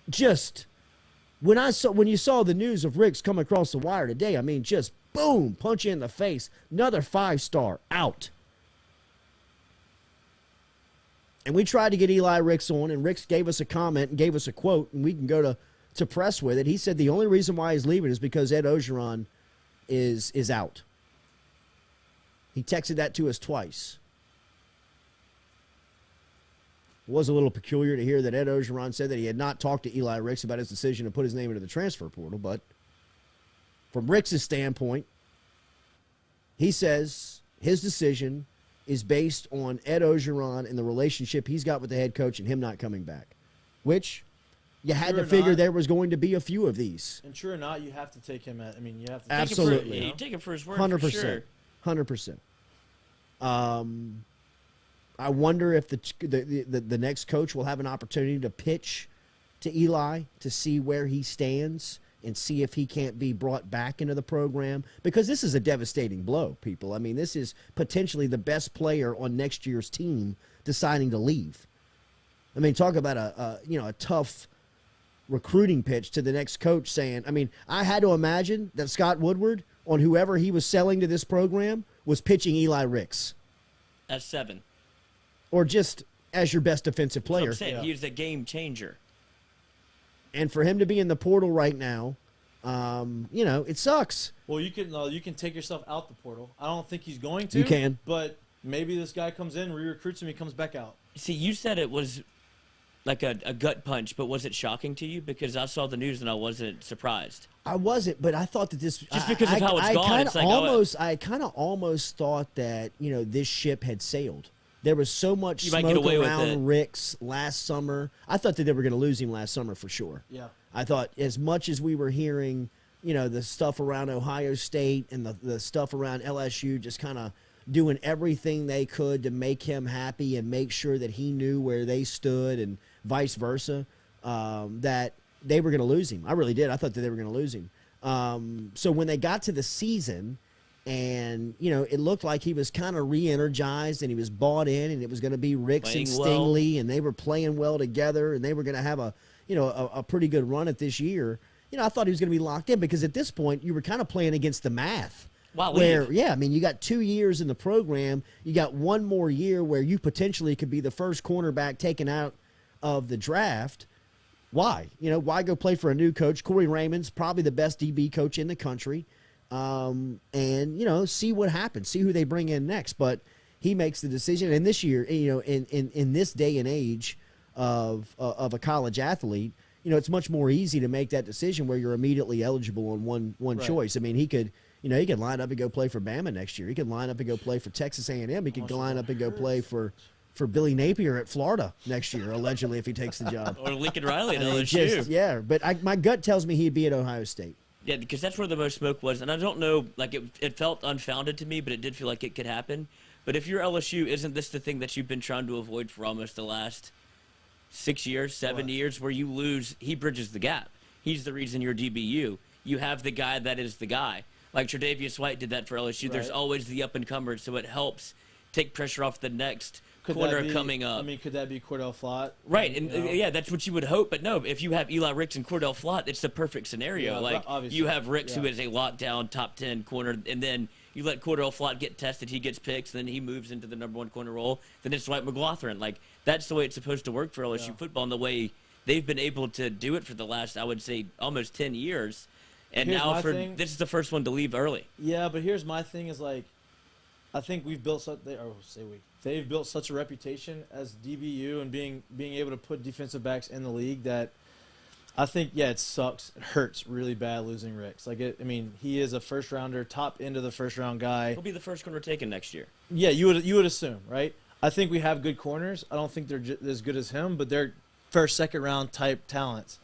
S1: just, when you saw the news of Ricks come across the wire today, I mean, just boom, punch you in the face. Another 5-star out. And we tried to get Eli Ricks on, and Ricks gave us a comment and gave us a quote, and we can go to press with it. He said the only reason why he's leaving is because Ed Orgeron is out. He texted that to us twice. It was a little peculiar to hear that Ed Orgeron said that he had not talked to Eli Ricks about his decision to put his name into the transfer portal, but From Ricks' standpoint, he says his decision is based on Ed Orgeron and the relationship he's got with the head coach and him not coming back, which you had to figure there was going to be a few of these.
S3: And true or not, you have to take him at. I mean, you have to
S1: absolutely.
S2: You take him for his word.
S1: 100%.
S2: For sure.
S1: 100%. I wonder if the next coach will have an opportunity to pitch to Eli to see where he stands and see if he can't be brought back into the program, because this is a devastating blow, people. I mean, this is potentially the best player on next year's team deciding to leave. I mean, talk about a tough recruiting pitch to the next coach saying, I mean, I had to imagine that Scott Woodward, on whoever he was selling to this program, was pitching Eli Ricks.
S2: At 7.
S1: Or just as your best defensive player.
S2: That's what I'm saying. He was a game changer.
S1: And for him to be in the portal right now, it sucks.
S3: Well, you can take yourself out the portal. I don't think he's going to.
S1: You can.
S3: But maybe this guy comes in, re-recruits him, he comes back out.
S2: See, you said it was like a gut punch, but was it shocking to you? Because I saw the news and I wasn't surprised.
S1: I wasn't, but I thought that this
S2: just because of how it's gone. It's like
S1: I kind of almost thought that this ship had sailed. There was so much
S2: you
S1: smoke around Ricks last summer. I thought that they were going to lose him last summer for sure.
S3: Yeah.
S1: I thought as much as we were hearing, the stuff around Ohio State and the stuff around LSU just kind of doing everything they could to make him happy and make sure that he knew where they stood and vice versa, that they were going to lose him. I really did. I thought that they were going to lose him. So when they got to the season and, it looked like he was kind of re-energized and he was bought in and it was going to be Ricks and Stingley and they were playing well together and they were going to have a pretty good run at this year. I thought he was going to be locked in because at this point you were kind of playing against the math.
S2: Wow.
S1: You got 2 years in the program. You got one more year where you potentially could be the first cornerback taken out of the draft. Why? Why go play for a new coach? Corey Raymond's probably the best DB coach in the country. See what happens. See who they bring in next. But he makes the decision. And this year, in this day and age of a college athlete, it's much more easy to make that decision where you're immediately eligible on one right. choice. I mean, he could line up and go play for Bama next year. He could line up and go play for Texas A&M. He could line up and go play for Billy Napier at Florida next year, allegedly, if he takes the job.
S2: Or Lincoln Riley at LSU.
S1: But my gut tells me he'd be at Ohio State.
S2: Yeah, because that's where the most smoke was. And I don't know, it felt unfounded to me, but it did feel like it could happen. But if you're LSU, isn't this the thing that you've been trying to avoid for almost the last 6 years, 7 years, where you lose? He bridges the gap. He's the reason you're DBU. You have the guy that is the guy. Like Tre'Davious White did that for LSU. Right. There's always the up-and-comers, so it helps take pressure off the next corner coming up.
S3: I mean, could that be Cordell Flott?
S2: Right, and yeah, that's what you would hope. But no, if you have Eli Ricks and Cordell Flott, it's the perfect scenario. You have Ricks, who is a lockdown top 10 corner, and then you let Cordell Flott get tested, he gets picks, then he moves into the number 1 corner role. Then it's Dwight McLaughlin. That's the way it's supposed to work for LSU football, and the way they've been able to do it for the last, I would say, almost 10 years. And now this is the first one to leave early.
S3: Yeah, but here's my thing is I think we've built they've built such a reputation as DBU and being able to put defensive backs in the league that I think it sucks. It hurts really bad losing Ricks. He is a first rounder, top end of the first round guy.
S2: He'll be the first corner taken next year.
S3: Yeah, you would assume, right? I think we have good corners. I don't think they're as good as him, but they're first, second round type talents.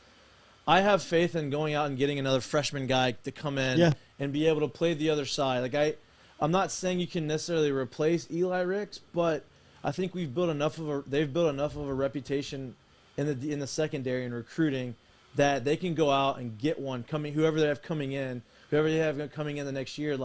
S3: I have faith in going out and getting another freshman guy to come in and be able to play the other side. I'm not saying you can necessarily replace Eli Ricks, but I think they've built enough of a reputation in the secondary and recruiting that they can go out and get one whoever they have coming in the next year.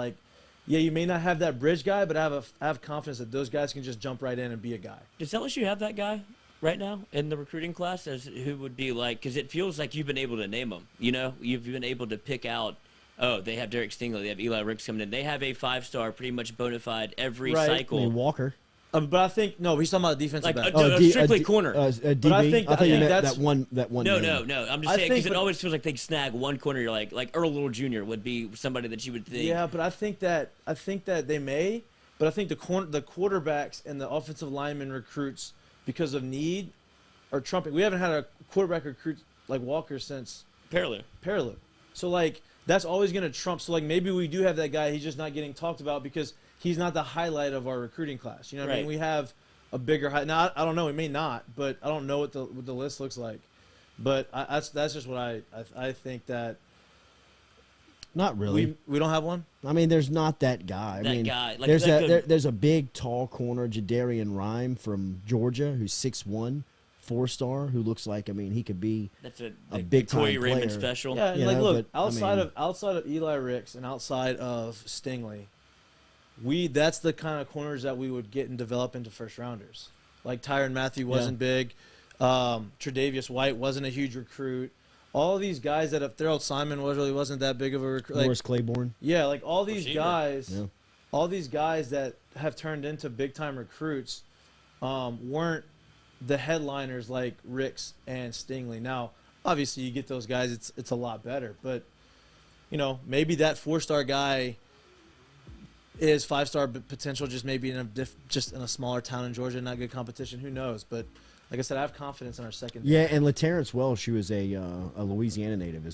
S3: You may not have that bridge guy, but I have confidence that those guys can just jump right in and be a guy.
S2: Does LSU have that guy right now in the recruiting class as who would be because it feels like you've been able to name them. You've been able to pick out. Oh, they have Derek Stingley. They have Eli Ricks coming in. They have a 5-star, pretty much bona fide every cycle.
S1: I mean, Walker.
S3: But I think he's talking about defensive back.
S2: Strictly corner.
S1: DB?
S3: But I think
S1: that one.
S2: No. I'm just saying because it always feels like they snag one corner. You're like Earl Little Jr. would be somebody that you would think.
S3: Yeah, but I think that they may. But I think the quarterbacks and the offensive lineman recruits because of need are trumping. We haven't had a quarterback recruit like Walker since
S2: Perilou.
S3: So that's always going to trump. So, like, maybe we do have that guy. He's just not getting talked about because he's not the highlight of our recruiting class. You know what I mean? We have a bigger height. Now, I don't know. We may not, but I don't know what the list looks like. But that's just what I think that.
S1: Not really.
S3: We don't have one?
S1: I mean, there's not that guy.
S2: That guy. Like,
S1: there's a big, tall corner, Jadarian Rhyme from Georgia, who's 6'1", 4-star, who looks like, I mean, he could be a big-time player.
S2: Raymond special.
S3: Yeah, and look, outside of Eli Ricks and outside of Stingley, that's the kind of corners that we would get and develop into first-rounders. Like Tyrann Mathieu wasn't big. Tre'Davious White wasn't a huge recruit. All these guys that Thurl Simon wasn't that big of a recruit. Like,
S1: Morris Claiborne.
S3: Yeah, like all these guys, all these guys that have turned into big-time recruits weren't the headliners like Ricks and Stingley. Now, obviously, you get those guys, it's a lot better. But, you know, maybe that 4-star guy is 5-star potential, just maybe in a smaller town in Georgia, not good competition. Who knows? But like I said, I have confidence in our second.
S1: Yeah, and LaTerrence Welsh, who is a Louisiana native,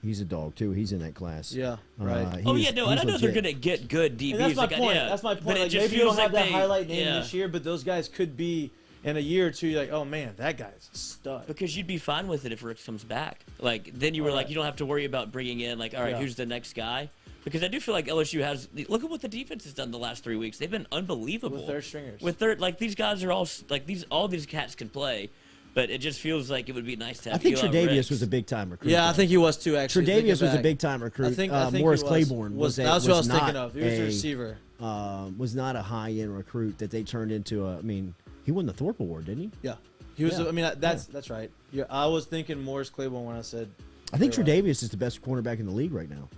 S1: he's a dog too. He's in that class.
S3: Yeah, right.
S2: I know they're gonna get good DBs.
S3: And that's my point. That's my point. Like, maybe you don't have that highlight name this year, but those guys could be in a year or two. You're like, oh man, that guy's a stud.
S2: Because you'd be fine with it if Ricks comes back. Like then you were like, you don't have to worry about bringing in like, all right, who's the next guy? Because I do feel like LSU has. Look at what the defense has done the last 3 weeks. They've been unbelievable
S3: with third stringers.
S2: Like these guys are all like all these cats can play, but it just feels like it would be nice to have.
S1: I think
S2: Eli
S1: Tre'Davious
S2: Ricks.
S1: was a big time recruit.
S3: Yeah, I think he was too. Actually,
S1: Tre'Davious was a big time recruit.
S3: I think
S1: Morris Claiborne
S3: was
S1: that
S3: was what I was thinking of. He was a receiver.
S1: Was not a high end recruit that they turned into a. I mean, he won the Thorpe Award, didn't he?
S3: Yeah, he was. I mean, that's right. Yeah, I was thinking Morris Claiborne when I said.
S1: I think Tre'Davious is the best cornerback in the league right now.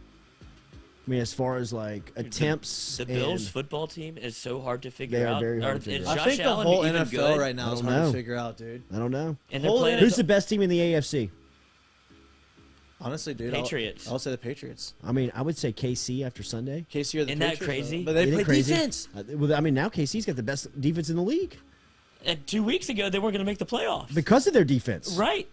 S1: I mean, as far as like attempts,
S2: the Bills football team is so hard to figure out.
S1: Very hard to figure out.
S3: I think the whole NFL right now is hard to figure out, dude.
S1: I don't know.
S2: And
S1: who's the best team in the AFC?
S3: Honestly, dude,
S2: Patriots.
S3: I'll say the Patriots.
S1: I mean, I would say KC after Sunday.
S3: KC are the
S2: Isn't
S3: Patriots,
S2: that crazy?
S3: But they play defense.
S1: Well, I mean, now KC's got the best defense in the league.
S2: And 2 weeks ago, they weren't going to make the playoffs
S1: because of their defense.
S2: Right.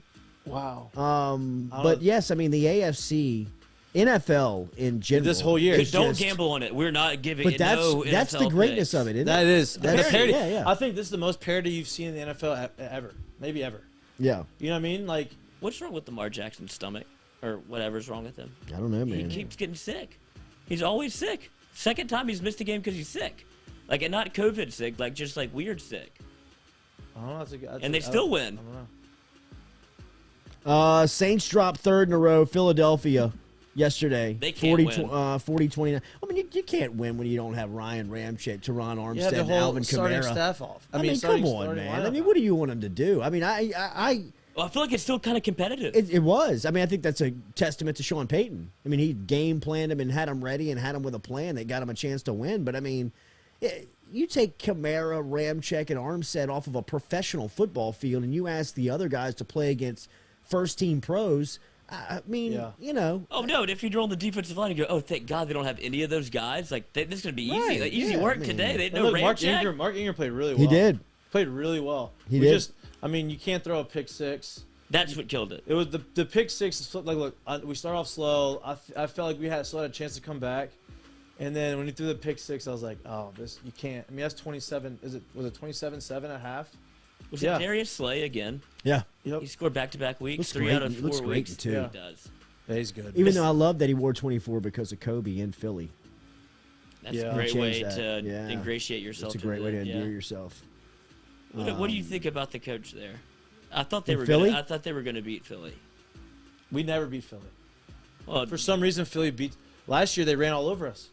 S3: Wow.
S1: But yes, I mean the AFC. NFL in general.
S3: This whole year.
S2: Don't gamble on it. We're not giving
S1: but
S2: it
S1: that's,
S2: no
S1: that's
S2: NFL
S1: the greatness
S2: picks.
S1: of it, isn't
S3: that
S1: it?
S3: is.
S1: That's
S3: parody.
S1: Yeah.
S3: I think this is the most parody you've seen in the NFL ever. Maybe ever.
S1: Yeah.
S3: You know what I mean? Like,
S2: what's wrong with Lamar Jackson's stomach? Or whatever's wrong with him?
S1: I don't know, man.
S2: He keeps getting sick. He's always sick. Second time he's missed a game because he's sick. Like, and not COVID sick, like just like weird sick.
S3: I don't know.
S2: And they still win.
S3: I don't know.
S1: Saints dropped third in a row. Philadelphia yesterday.
S2: They can't
S1: 40-29. I mean, you can't win when you don't have Ryan Ramczyk, Teron Armstead,
S3: You have the
S1: and
S3: whole
S1: Alvin
S3: starting
S1: Kamara.
S3: staff off.
S1: I mean, come on, man. I mean, what do you want them to do? I mean,
S2: Well, I feel like it's still kind of competitive.
S1: It was. I mean, I think that's a testament to Sean Payton. I mean, he game planned him and had him ready and had him with a plan that got him a chance to win. But, I mean, you take Kamara, Ramczyk, and Armstead off of a professional football field and you ask the other guys to play against first-team pros, I mean, you know.
S2: Oh, no, and if you're on the defensive line, you go, oh, thank God they don't have any of those guys. Like, this is going to be easy.
S1: Right,
S2: Like, easy work today. They know Ramczyk.
S3: Mark Ingram played really well.
S1: He did.
S3: Played really well.
S1: He did.
S3: I mean, you can't throw a pick six.
S2: That's what killed it.
S3: It was the pick six. Like, look, we start off slow. I felt like we still had a chance to come back. And then when he threw the pick six, I was like, oh, you can't. I mean, that's 27. Was it 27-7 at half?
S2: Was it Darius Slay again?
S1: Yeah.
S3: Yep.
S2: He scored back-to-back weeks,
S1: Looks
S2: 3
S1: great.
S2: out of 4
S1: Looks great,
S2: weeks.
S1: too.
S2: Yeah. He does.
S3: Yeah, he's good.
S1: Even though I love that he wore 24 because of Kobe in Philly.
S2: That's a great way to
S1: Yeah.
S2: ingratiate yourself.
S1: It's a great way to endear yourself.
S2: What do you think about the coach there? I thought they were
S1: Philly?
S2: I thought they were going to beat Philly.
S3: We never beat Philly.
S2: Well,
S3: for some reason, Philly beat. Last year, they ran all over us.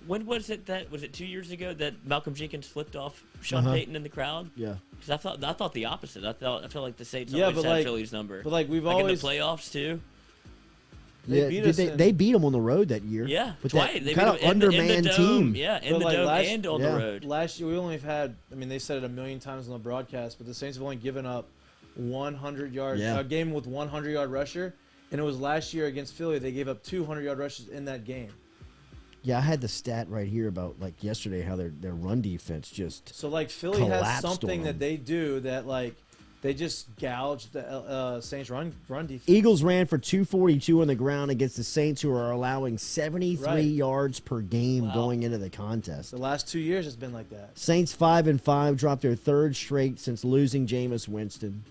S2: When was it was it 2 years ago that Malcolm Jenkins flipped off Sean Payton in the crowd?
S1: Yeah.
S2: Because I thought the opposite. I felt like the Saints always had Philly's number.
S3: But like we've
S2: like
S3: always
S2: in the playoffs too.
S1: They beat us. They beat them on the road that year.
S2: Yeah,
S1: but
S2: twice.
S1: That kind of undermanned team.
S2: Yeah, in the dome and on the road.
S3: Last year we only had. I mean, they said it a million times on the broadcast, but the Saints have only given up 100 yards. A game with 100-yard rusher, and it was last year against Philly. They gave up 200-yard rushes in that game.
S1: Yeah, I had the stat right here about like yesterday how their run defense just
S3: so like Philly has something that they do that like they just gouged the Saints run defense.
S1: Eagles ran for 242 on the ground against the Saints, who are allowing 73 yards per game going into the contest.
S3: The last 2 years, it's been like that.
S1: Saints 5-5 dropped their third straight since losing Jameis Winston.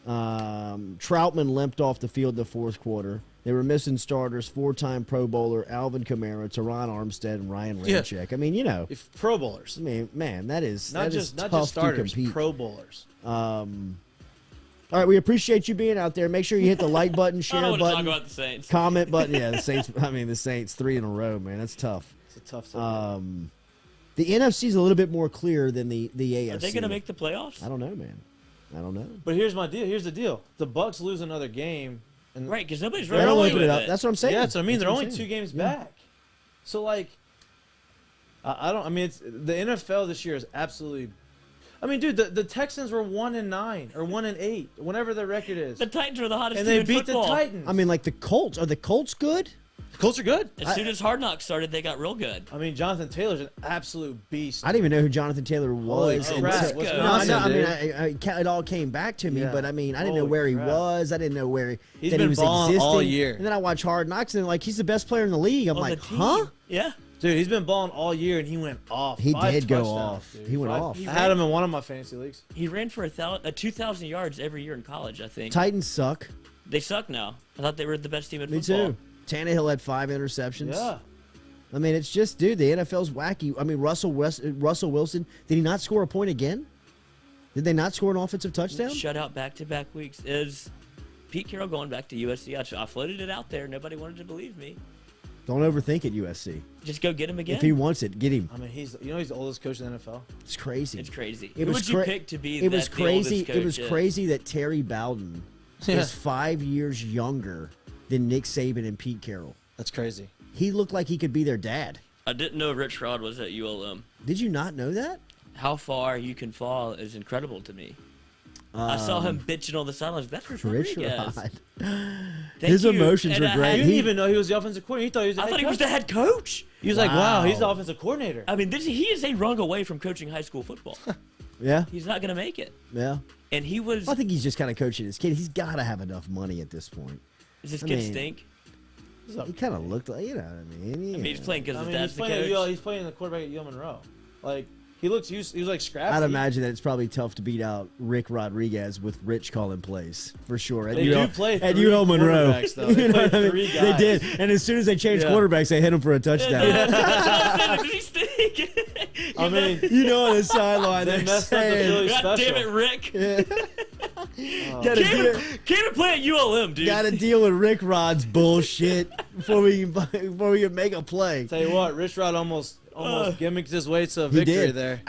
S1: Troutman limped off the field the fourth quarter. They were missing starters, 4-time Pro Bowler Alvin Kamara, Teron Armstead, and Ryan Ramczyk. I mean, you know,
S3: if Pro Bowlers.
S1: I mean, man, that is
S3: not
S1: that
S3: just
S1: is
S3: not
S1: tough
S3: just starters,
S1: to compete.
S3: Pro Bowlers.
S1: All right, we appreciate you being out there. Make sure you hit the like button,
S2: I
S1: share
S2: don't want to talk
S1: button,
S2: about the Saints.
S1: comment button. Yeah, the Saints. I mean, the Saints 3 in a row, man. That's tough.
S3: It's a tough thing.
S1: The NFC is a little bit more clear than the AFC.
S2: Are they going to make the playoffs?
S1: I don't know, man. I don't know.
S3: But here's my deal. Here's the deal. The Bucks lose another game. And
S2: Right, because nobody's
S1: They're
S2: running away
S1: open
S2: with
S1: it up.
S2: it.
S1: That's what I'm saying.
S3: yeah, that's what I mean.
S1: That's
S3: They're
S1: what I'm
S3: only
S1: saying.
S3: 2 games
S1: Yeah.
S3: back. So, like, I don't. I mean, it's the NFL this year is absolutely. I mean, dude, the Texans were 1-9 or 1-8, whatever their record is,
S2: The Titans are the hottest
S3: and
S2: team
S3: they
S2: in
S3: beat
S2: football.
S3: the Titans.
S1: I mean, like the Colts. Are the Colts good?
S3: the Colts are good.
S2: As soon as Hard Knocks started, they got real good.
S3: I mean, Jonathan Taylor's an absolute beast.
S1: I didn't even know who Jonathan Taylor was.
S3: Holy
S2: crap.
S1: until-
S2: What's
S1: no,
S2: going
S1: I
S2: on,
S1: know. I mean,
S3: dude?
S1: it all came back to me,
S3: Yeah.
S1: but I mean, I didn't know
S3: Holy
S1: where he
S3: crap.
S1: was. I didn't know where
S3: He's
S1: that
S3: been
S1: he was
S3: balling
S1: existing
S3: all year.
S1: And then I watch Hard Knocks, and like he's the best player in the league. I'm
S2: On
S1: like,
S2: the team.
S1: huh?
S2: Yeah.
S3: Dude, he's been balling all year, and he went off.
S1: He
S3: 5
S1: did go
S3: touchdowns,
S1: off.
S3: dude.
S1: He went
S3: 5
S1: off.
S3: I had him in one of my fantasy leagues.
S2: He ran for 2,000 yards every year in college, I think.
S1: Titans suck.
S2: They suck now. I thought they were the best team in
S1: Me
S2: football.
S1: too. Tannehill had 5 interceptions.
S3: Yeah.
S1: I mean, it's just, dude, the NFL's wacky. I mean, Russell Wilson, did he not score a point again? Did they not score an offensive touchdown?
S2: Shut out back-to-back weeks. Is Pete Carroll going back to USC? I floated it out there. Nobody wanted to believe me.
S1: Don't overthink it, USC.
S2: Just go get him again.
S1: If he wants it, get him.
S3: I mean, he's the oldest coach in the NFL.
S1: It's crazy.
S2: It's crazy.
S1: It
S2: Who
S1: was
S2: would you
S1: cra-
S2: pick to be
S1: It was
S2: the
S1: crazy.
S2: oldest coach?
S1: It was crazy that Terry Bowden
S3: Yeah.
S1: is 5 years younger than Nick Saban and Pete Carroll.
S3: That's crazy.
S1: He looked like he could be their dad.
S2: I didn't know Rich Rod was at ULM.
S1: Did you not know that?
S2: How far you can fall is incredible to me. I saw him bitching on the sidelines. That's Rich
S1: Rich
S2: Rodriguez.
S1: Rod.
S2: Thank
S1: His
S2: you.
S1: emotions
S2: And
S1: were
S2: I
S1: great.
S3: He
S2: had-
S3: didn't even know he was the offensive coordinator. He thought he was the
S2: I
S3: head
S2: thought he was
S3: coach.
S2: the head coach.
S3: He was like, wow, he's the
S1: Wow.
S3: offensive coordinator.
S2: I mean, he is a rung away from coaching high school football.
S1: Yeah,
S2: He's not going to make it.
S1: yeah.
S2: And he was.
S1: I think he's just kind of coaching his kid. He's got to have enough money at this point.
S2: Does this
S1: I
S2: kid
S1: mean,
S2: stink?
S1: He kind of looked like, you know what I mean?
S2: I mean, he's playing because
S3: I
S2: his
S3: mean,
S2: dad's
S3: he's
S2: the
S3: playing,
S2: coach.
S3: he's playing the quarterback at Yale Monroe. Like, he was like scrappy.
S1: I'd imagine that it's probably tough to beat out Rick Rodriguez with Rich calling plays for sure.
S3: They do play
S1: at
S3: 3
S1: UL Monroe.
S3: quarterbacks, though. They
S1: You know
S3: play
S1: what I mean?
S3: 3
S1: They
S3: guys.
S1: did, and as soon as they changed
S3: Yeah.
S1: quarterbacks, they hit him for a touchdown.
S2: Does he stink?
S3: I mean,
S1: You know, on the sideline,
S3: They
S1: they're
S3: messed up the
S1: saying,
S3: Philly
S2: God damn it,
S3: special.
S2: Rick.
S1: gotta,
S2: Came to play at ULM, dude.
S1: gotta deal with Rick Rod's bullshit before we can make a play.
S3: Tell you what, Rich Rod almost gimmicked his way to a
S1: He
S3: victory
S1: did.
S3: there.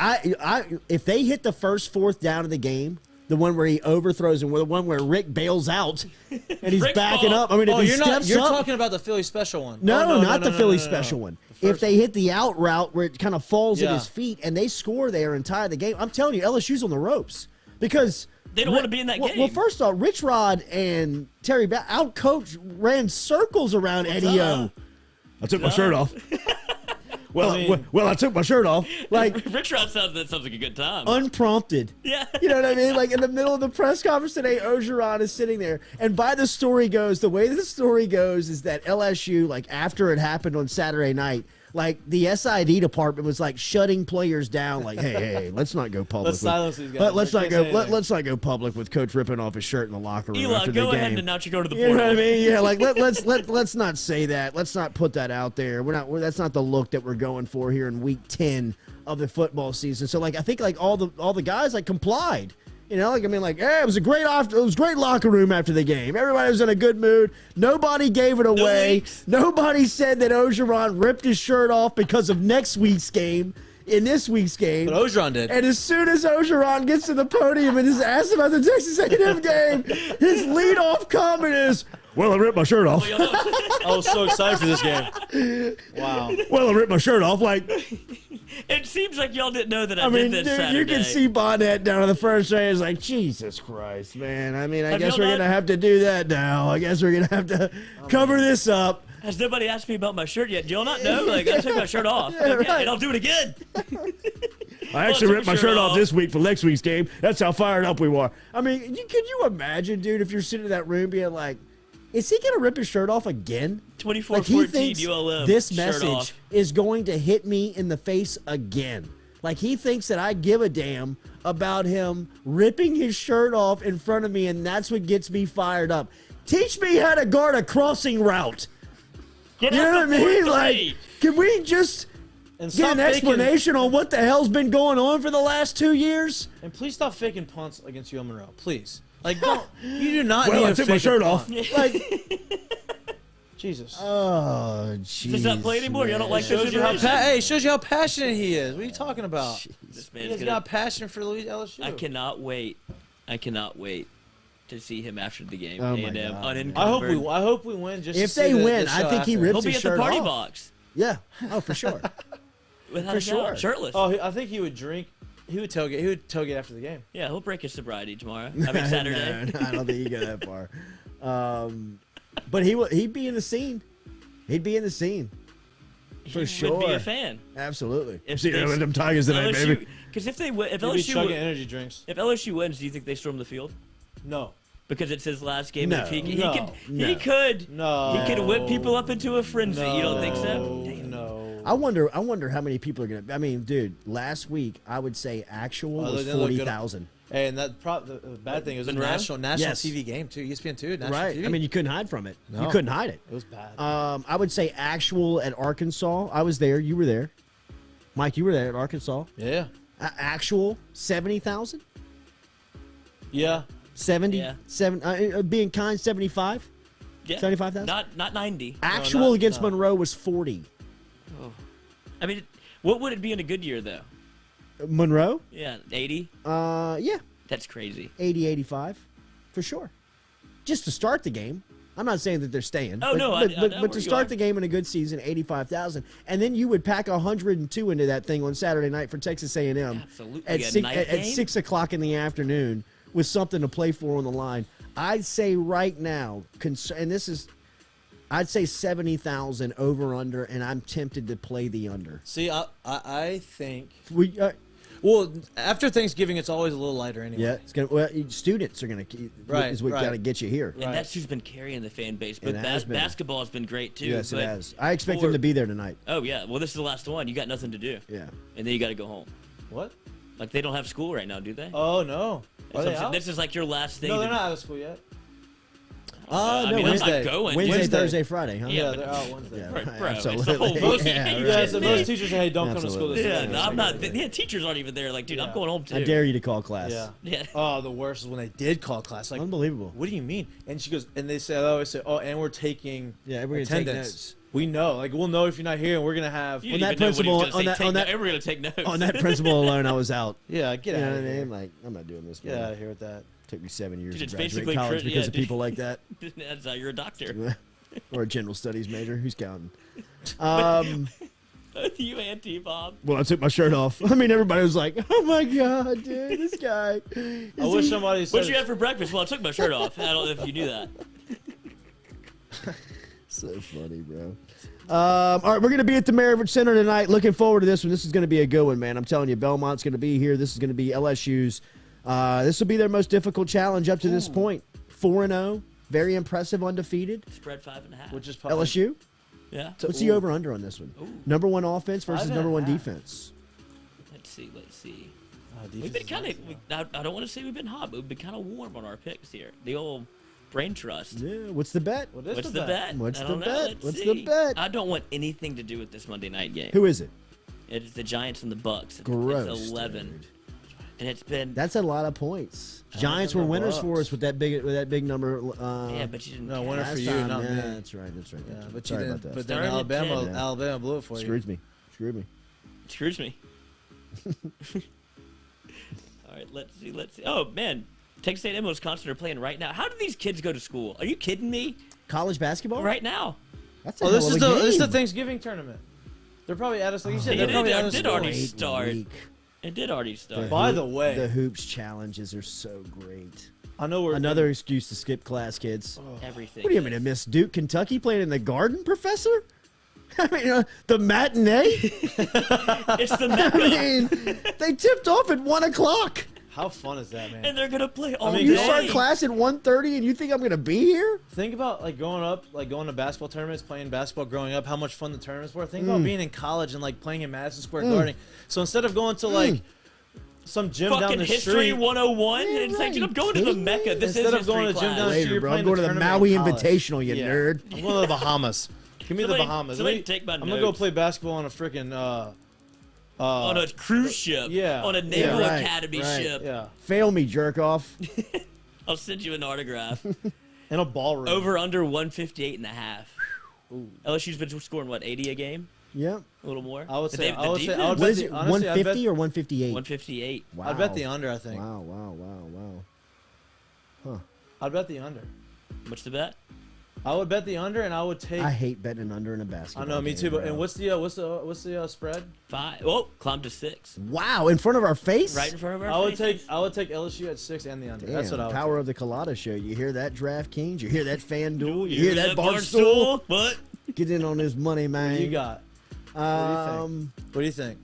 S1: If they hit the first fourth down of the game, the one where he overthrows and the one where Rick bails out and he's
S2: Rick
S1: backing
S2: ball.
S1: up. I mean, if
S3: Oh,
S1: he
S3: you're
S1: steps
S3: you're
S1: up,
S3: talking about the Philly special one.
S1: No,
S3: Oh,
S1: not the Philly
S3: no.
S1: special one.
S3: The
S1: If
S3: first
S1: they hit the out route where it kind of falls at
S3: Yeah.
S1: his feet and they score there and tie the game, I'm telling you, LSU's on the ropes because
S2: They don't want to be in that
S1: well,
S2: game.
S1: well, first off, Rich Rod and Terry outcoached, ran circles around Eddie O. I took my shirt off. Well,
S3: I mean-
S1: I took my shirt off, like
S2: Rich Rod sounds like a good time.
S1: unprompted.
S2: Yeah.
S1: You know what I mean? Like in the middle of the press conference today, Orgeron is sitting there. And by the story goes, the way the story goes is that LSU, like after it happened on Saturday night, like the SID department was like shutting players down, like, hey, let's not go public.
S3: Let's silence these guys.
S1: Let's
S3: They
S1: not
S3: can't
S1: go.
S3: say anything.
S1: Let's not go public with Coach ripping off his shirt in the locker room
S2: Eli,
S1: after the
S2: go
S1: game.
S2: ahead and announce you go to the
S1: You know
S2: portal.
S1: what I mean? Yeah, like let's not say that. Let's not put that out there. That's not the look that we're going for here in week 10 of the football season. So like I think like all the guys like complied. You know, like I mean, like, hey, it was a great locker room after the game. Everybody was in a good mood. Nobody gave it away.
S2: leaks.
S1: Nobody said that Orgeron ripped his shirt off because of next week's game. In this week's game,
S3: But Orgeron did.
S1: and as soon as Orgeron gets to the podium and is asked about the Texas A&M game, his leadoff comment is, "Well, I ripped my shirt off.
S3: I was so excited for this game. Wow.
S1: Well, I ripped my shirt off." Like,
S2: It seems like y'all didn't know that I,
S1: I mean,
S2: did
S1: dude,
S2: this Saturday.
S1: you can see Bonnet down in the first range. It's like, Jesus Christ, man. I mean, I
S2: Have
S1: guess
S2: y'all
S1: we're
S2: not-
S1: going to have to do that now. I guess we're going to have to cover this up.
S2: Has nobody asked me about my shirt yet? Do y'all not know? Like, I took my shirt off.
S1: Yeah,
S2: Okay,
S1: right.
S2: and I'll do it again.
S1: I actually ripped my shirt off this week for next week's game. That's how fired up we were. I mean, can you imagine, dude, if you're sitting in that room being like, is he going to rip his shirt off again?
S2: 24-14 ULM.
S1: This message is going to hit me in the face again. Like, he thinks that I give a damn about him ripping his shirt off in front of me, and that's what gets me fired up. Teach me how to guard a crossing route. You know what I mean? Like, can we just get an explanation on what the hell's been going on for the last 2 years?
S3: And please stop faking punts against UL Monroe. Please. Like, don't. You do not need
S1: I
S3: to
S1: took
S3: fake
S1: my shirt off.
S3: Like, Jesus.
S1: Oh, jeez.
S2: Does not play anymore? You don't like
S3: Shows
S2: this
S3: you how
S2: iteration?
S3: hey, shows you how passionate he is. What are you talking about?
S2: This
S3: He's
S2: man's
S3: got passion for LSU.
S2: I cannot wait. I cannot wait to see him after the game.
S1: Oh, my
S2: A&M
S1: God.
S2: unencumbered.
S3: I hope we win. Just
S1: If
S3: to see
S1: they win,
S3: the
S1: I
S3: show
S1: think he
S3: after.
S1: rips
S2: He'll be
S1: his
S2: at the
S1: shirt
S2: party
S1: off.
S2: box.
S1: Yeah. Oh, for sure.
S2: Without
S1: For
S2: a doubt.
S1: sure.
S2: Shirtless.
S3: Oh, I think he would drink. He would tailgate. He would tailgate after the game.
S2: Yeah, he'll break his sobriety tomorrow. I mean, Saturday.
S1: No, I don't think he'd go that far. But he'd be in the scene. He'd be in the scene. For sure.
S2: Would be a fan.
S1: Absolutely.
S2: If
S1: See
S2: they-
S1: them Tigers tonight, baby.
S2: Because if they win, if
S3: He'd be
S2: LSU
S3: chugging
S2: win-
S3: energy drinks.
S2: if LSU wins, do you think they storm the field?
S3: No.
S2: Because it's his last game
S1: No.
S2: at the peak.
S3: No.
S2: He could.
S3: No.
S2: He could whip people up into a frenzy. You don't think so?
S3: No.
S2: Damn.
S3: No.
S1: I wonder how many people are gonna. I mean, dude, last week I would say actual
S3: Oh,
S1: was
S3: they look good.
S1: 40,000.
S3: And the bad thing is a
S2: Monroe?
S3: national
S1: Yes.
S3: TV game too. ESPN 2, national
S1: Right.
S3: TV.
S1: I mean, you couldn't hide from it. You
S3: No.
S1: couldn't hide it.
S3: it was bad.
S1: I would say actual at Arkansas. I was there. You were there. Mike, you were there at Arkansas.
S3: yeah.
S1: Actual 70,000.
S3: Yeah.
S1: 70.
S2: Yeah.
S1: Being kind 75.
S2: Yeah.
S1: 75,000?
S2: Not 90.
S1: Actual
S3: not-
S1: against
S3: no.
S1: Monroe was 40.
S2: I mean, what would it be in a good year though?
S1: Monroe?
S2: Yeah, 80.
S1: Yeah,
S2: That's crazy.
S1: 80, 85 for sure. Just to start the game. I'm not saying that they're staying.
S2: Oh, no, I know
S1: but
S2: where
S1: to
S2: you
S1: start
S2: are.
S1: the game in a good season, 85,000, and then you would pack 102 into that thing on Saturday night for Texas A&M
S2: Absolutely.
S1: at
S2: A
S1: six,
S2: night
S1: at
S2: game?
S1: 6 o'clock in the afternoon with something to play for on the line. I'd say right now, and this is, I'd say 70,000 over under, and I'm tempted to play the under.
S3: See, I think.
S1: We
S3: Well, after Thanksgiving, it's always a little lighter anyway.
S1: yeah, it's gonna. Well, students are gonna
S3: Right,
S1: is what
S3: right.
S1: gotta get you here.
S2: And
S3: Right.
S2: that's who's been carrying the fan base. But
S1: It has been.
S2: basketball has been great too.
S1: Yes, it
S2: but
S1: has. I expect them
S2: for-
S1: to be there tonight.
S2: Oh yeah. Well, this is the last one. You got nothing to do.
S1: Yeah.
S2: And then you got to go home.
S3: What?
S2: Like they don't have school right now, do they?
S3: Oh no. Are they out?
S2: This is like your last thing.
S3: No,
S2: to-
S3: they're not out of school yet.
S2: I
S1: No,
S2: mean,
S1: Wednesday.
S2: I'm not going.
S1: Wednesday,
S3: Wednesday.
S1: Thursday, Friday, huh?
S2: Yeah,
S3: Yeah,
S2: but-
S3: they're out Wednesday.
S1: Yeah,
S2: Bro, it's the
S1: absolutely.
S2: whole-
S1: Yeah,
S2: Yeah,
S1: right.
S3: Yeah, so most teachers say, hey, don't come to
S1: Absolutely.
S3: school this
S2: Yeah,
S3: weekend.
S2: no, I'm not. Yeah, teachers aren't even there. Like, dude, I'm
S3: Yeah.
S2: going home too.
S1: I dare you to call class.
S3: Yeah.
S2: Yeah.
S3: Oh, the worst is when they did call class. Like,
S1: Unbelievable.
S3: what do you mean? And she goes, and they say, and we're taking
S1: Yeah, we're gonna take
S3: attendance.
S1: notes.
S3: We know, like, we'll know if you're not here, and we're gonna have.
S2: You
S1: On
S2: didn't
S1: that
S2: even know what he was
S1: principle-
S2: gonna say.
S1: on that-
S2: Take no- we're gonna take notes.
S1: On that principle alone, I was out.
S3: Yeah, get
S1: You know
S3: out
S1: what
S3: of
S1: I
S3: here.
S1: mean? Like, I'm not doing this.
S3: Get
S1: man.
S3: out of here with that.
S1: Took me 7 years
S2: Dude,
S1: to
S2: it's
S1: graduate
S2: basically
S1: college
S2: crit-
S1: because
S2: yeah,
S1: of
S2: dude.
S1: people like that.
S2: That's how you're a doctor.
S1: Or a general studies major. Who's counting?
S2: You and T-Bob.
S1: Well, I took my shirt off. I mean, everybody was like, "Oh my god, dude, this guy."
S3: I wish somebody said.
S2: What'd you have for breakfast? Well, I took my shirt off. I don't know if you knew that.
S1: So funny, bro. All right, we're going to be at the Maravich Center tonight. Looking forward to this one. This is going to be a good one, man. I'm telling you, Belmont's going to be here. This is going to be LSU's. This will be their most difficult challenge up to this point. 4-0, very impressive, undefeated.
S2: Spread 5.5.
S3: Which is probably,
S1: LSU.
S2: Yeah.
S1: What's the over/under on this one? Number one offense versus number one
S3: 5.5.
S1: defense.
S2: Let's see.
S3: defense
S2: We've been
S3: is
S2: kind
S3: nuts,
S2: of. I don't want to say we've been hot, but we've been kind of warm on our picks here. The old brain trust.
S1: Yeah. What's the bet?
S3: What is
S2: What's the bet?
S1: What's
S2: I
S1: the
S2: don't know.
S1: bet?
S2: Let's
S1: What's
S2: see.
S1: the bet?
S2: I don't want anything to do with this Monday night game.
S1: Who is it?
S2: It is the Giants and the Bucks.
S1: Gross.
S2: It's 11,
S1: dude.
S2: and it's been.
S1: That's a lot of points. Giants were
S3: and the
S1: winners for
S3: Bucks.
S1: us with that big number.
S2: Yeah, but you didn't.
S3: No,
S2: count.
S3: winner
S1: last
S3: for you,
S1: time,
S3: not
S1: yeah,
S3: me.
S1: That's right. That's right.
S3: Yeah,
S1: That's right.
S3: but you
S1: Sorry
S3: didn't.
S1: about that.
S3: But then
S2: Started at
S3: Alabama,
S2: 10.
S3: Alabama blew it for you.
S1: Screwed me. Screwed me.
S2: Screws me. All right, let's see. Oh man, Texas A&M and Wisconsin are playing right now. How do these kids go to school? Are you kidding me?
S1: College basketball?
S2: Right now.
S1: That's a
S3: Oh, this
S1: hell
S3: is
S1: of a
S3: the this is the
S1: game.
S3: Thanksgiving tournament. They're probably at us, like you said.
S2: Yeah,
S3: They're probably
S2: it
S3: at us.
S2: did already
S1: Great
S2: start.
S1: week.
S2: It did already start.
S3: By the way,
S1: The hoops challenges are so great.
S3: I know we're
S1: Another excuse to skip class, kids.
S2: Everything.
S1: What do you mean to miss Duke, Kentucky playing in the Garden, Professor? I mean, the matinee.
S2: It's the Mecca.
S1: I mean, they tipped off at 1 o'clock.
S3: How fun is that, man?
S2: And they're gonna play all
S3: mean,
S1: You
S2: day.
S1: start class at 1:30, and you think I'm gonna be here?
S3: Think about like growing up, like going to basketball tournaments, playing basketball growing up, how much fun the tournaments were. Think about being in college and like playing in Madison Square Garden. So instead of going to like some gym down
S2: Fucking
S3: the
S2: history
S3: street,
S2: 101.
S1: Yeah,
S2: It's like,
S1: right.
S2: I'm going to the Mecca. This
S3: Instead
S2: is
S3: of going to
S2: history
S3: gym
S2: class.
S3: down the street,
S1: Later,
S3: you're
S1: bro. I'm
S3: playing
S1: going to the
S3: tournament
S1: Maui
S3: in college.
S1: Invitational, you nerd.
S3: I'm going to the Bahamas. Give me
S2: Somebody-
S3: the Bahamas.
S2: somebody
S3: Let me-
S2: take my
S3: I'm gonna go
S2: notes.
S3: play basketball on a freaking
S2: On a cruise ship.
S3: Yeah.
S2: On a Naval
S1: right,
S2: Academy
S1: right.
S2: ship.
S3: yeah,
S1: Fail me, jerk off.
S2: I'll send you an autograph.
S3: in a ballroom.
S2: Over under 158 and a half. LSU's been scoring what, 80 a game?
S1: Yep.
S2: A little more.
S3: I would
S2: The
S3: say.
S2: de-
S3: I
S2: the
S3: would say. I
S2: defense?
S3: would
S1: What
S3: bet
S1: is
S3: the,
S1: it?
S3: honestly,
S1: 150
S3: I
S1: or 158?
S2: 158.
S1: Wow.
S3: I'd bet the under. I think.
S1: Wow, wow, wow, wow. Huh.
S3: I'd bet the under.
S2: What's the bet?
S3: I would bet the under, and I would take.
S1: I hate betting an under in a basketball
S3: I know, me
S1: game,
S3: too. But
S1: bro.
S3: and what's the spread?
S2: 5. Oh, climbed to 6.
S1: Wow, in front of our face?
S2: Right in front of our
S3: I would
S2: faces.
S3: take LSU at 6 and the under.
S1: Damn,
S3: That's what I would.
S1: power
S3: take.
S1: of the Culotta Show. You hear that, DraftKings? You hear that, FanDuel? You
S2: You
S1: hear that, Barstool?
S2: What?
S1: Get in on this money, man.
S3: What you got? What do you think?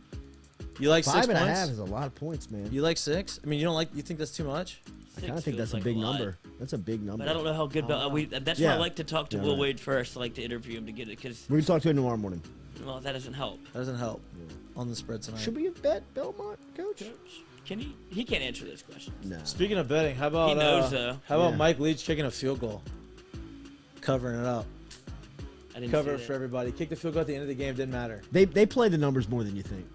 S3: You like 6
S1: 5.5
S3: points?
S1: is a lot of points, man.
S3: You like 6? I mean, you don't like. You think that's too much?
S1: I kind of
S2: 6
S1: think
S2: feels
S1: that's a
S2: like
S1: big
S2: lot.
S1: number. That's a big number.
S2: But I don't know how good. That's why
S1: Yeah.
S2: I like to talk to
S1: Yeah,
S2: Will
S1: right.
S2: Wade first. I like to interview him to get it because
S1: We're going to talk to him tomorrow morning.
S2: well, that doesn't help.
S3: That doesn't help on the spread tonight.
S1: Should we have bet Belmont, Coach?
S2: Can he? He can't answer those questions.
S1: No.
S3: Speaking of betting, how about
S2: He knows, though.
S3: how about
S1: Yeah.
S3: Mike Leach kicking a field goal, covering it up,
S2: I didn't
S3: cover
S2: see
S3: it
S2: that.
S3: for everybody. Kicked the field goal at the end of the game. Didn't matter.
S1: They play the numbers more than you think.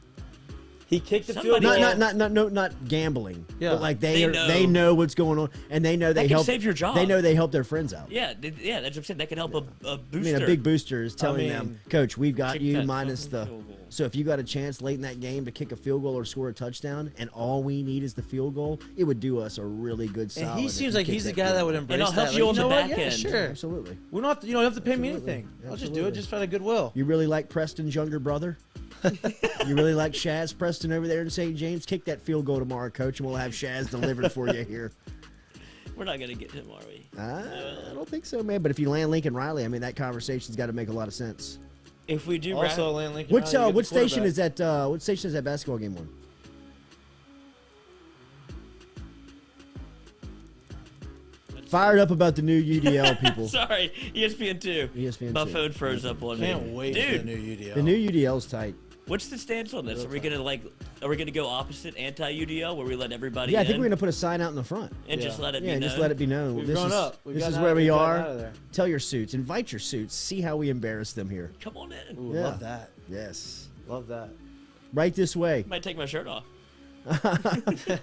S3: He kicked the
S2: Somebody-
S3: field goal.
S1: Not gambling.
S3: Yeah.
S1: But like
S2: They
S1: they
S2: know.
S1: know what's going on, and they know
S2: That
S1: they
S2: can
S1: help
S2: save your job.
S1: They know they help their friends out.
S2: Yeah, yeah, that's what I'm saying. That can help a
S1: I
S2: booster.
S1: mean, a big booster is telling
S3: mean,
S1: them, Coach, we've got
S2: kick
S1: you
S2: that
S1: minus
S2: fucking
S1: the.
S2: field goal.
S1: So if you got a chance late in that game to kick a field goal or score a touchdown, and all we need is the field goal, it would do us a really good solid.
S3: And he
S1: if
S3: seems
S1: you
S3: like
S1: kick
S3: he's the
S1: that
S3: guy
S1: field
S3: that would
S1: goal.
S3: embrace
S2: And I'll help
S3: that.
S2: you
S3: Like,
S2: on
S3: know
S2: the
S3: what?
S2: back
S3: Yeah,
S2: end.
S3: sure.
S1: Absolutely.
S3: We don't have to, you don't have to pay me
S1: Absolutely.
S3: anything. I'll just do
S1: Absolutely.
S3: it just out of goodwill.
S1: You really like Preston's younger brother? You really like Shaz Preston over there in St. James? Kick that field goal tomorrow, Coach, and we'll have Shaz delivered for you here.
S2: We're not gonna get him, are we?
S1: I don't think so, man. But if you land Lincoln Riley, I mean, that conversation's got to make a lot of sense.
S2: If we do,
S3: Also, Land Lincoln.
S1: What
S3: Riley, you get
S1: what
S3: the
S1: station is
S3: quarterback.
S1: that? What station is that basketball game on? Fired up about the new UDL people.
S2: Sorry, ESPN two.
S1: ESPN
S2: My
S1: 2.
S2: phone froze up on
S3: Can't
S2: me.
S3: wait
S2: Dude,
S3: for the new UDL.
S1: The new UDL's tight.
S2: what's the stance on this? Are we gonna are we gonna go opposite anti-UDL where we let everybody
S1: Yeah, I
S2: in
S1: think we're gonna put a sign out in the front.
S2: and
S3: Yeah.
S2: just let it
S1: Yeah,
S2: be
S1: just
S2: known?
S1: let it be known.
S3: We've
S1: this
S3: grown
S1: is,
S3: up. We've
S1: This is
S3: gotten
S1: where
S3: out-
S1: we
S3: we've gotten
S1: are.
S3: out of there.
S1: Tell your suits. Invite your suits. See how we embarrass them here.
S2: Come on in.
S3: Ooh,
S1: Yeah.
S3: love that.
S1: Yes.
S3: Love that.
S1: Right this way.
S2: Might take my shirt off.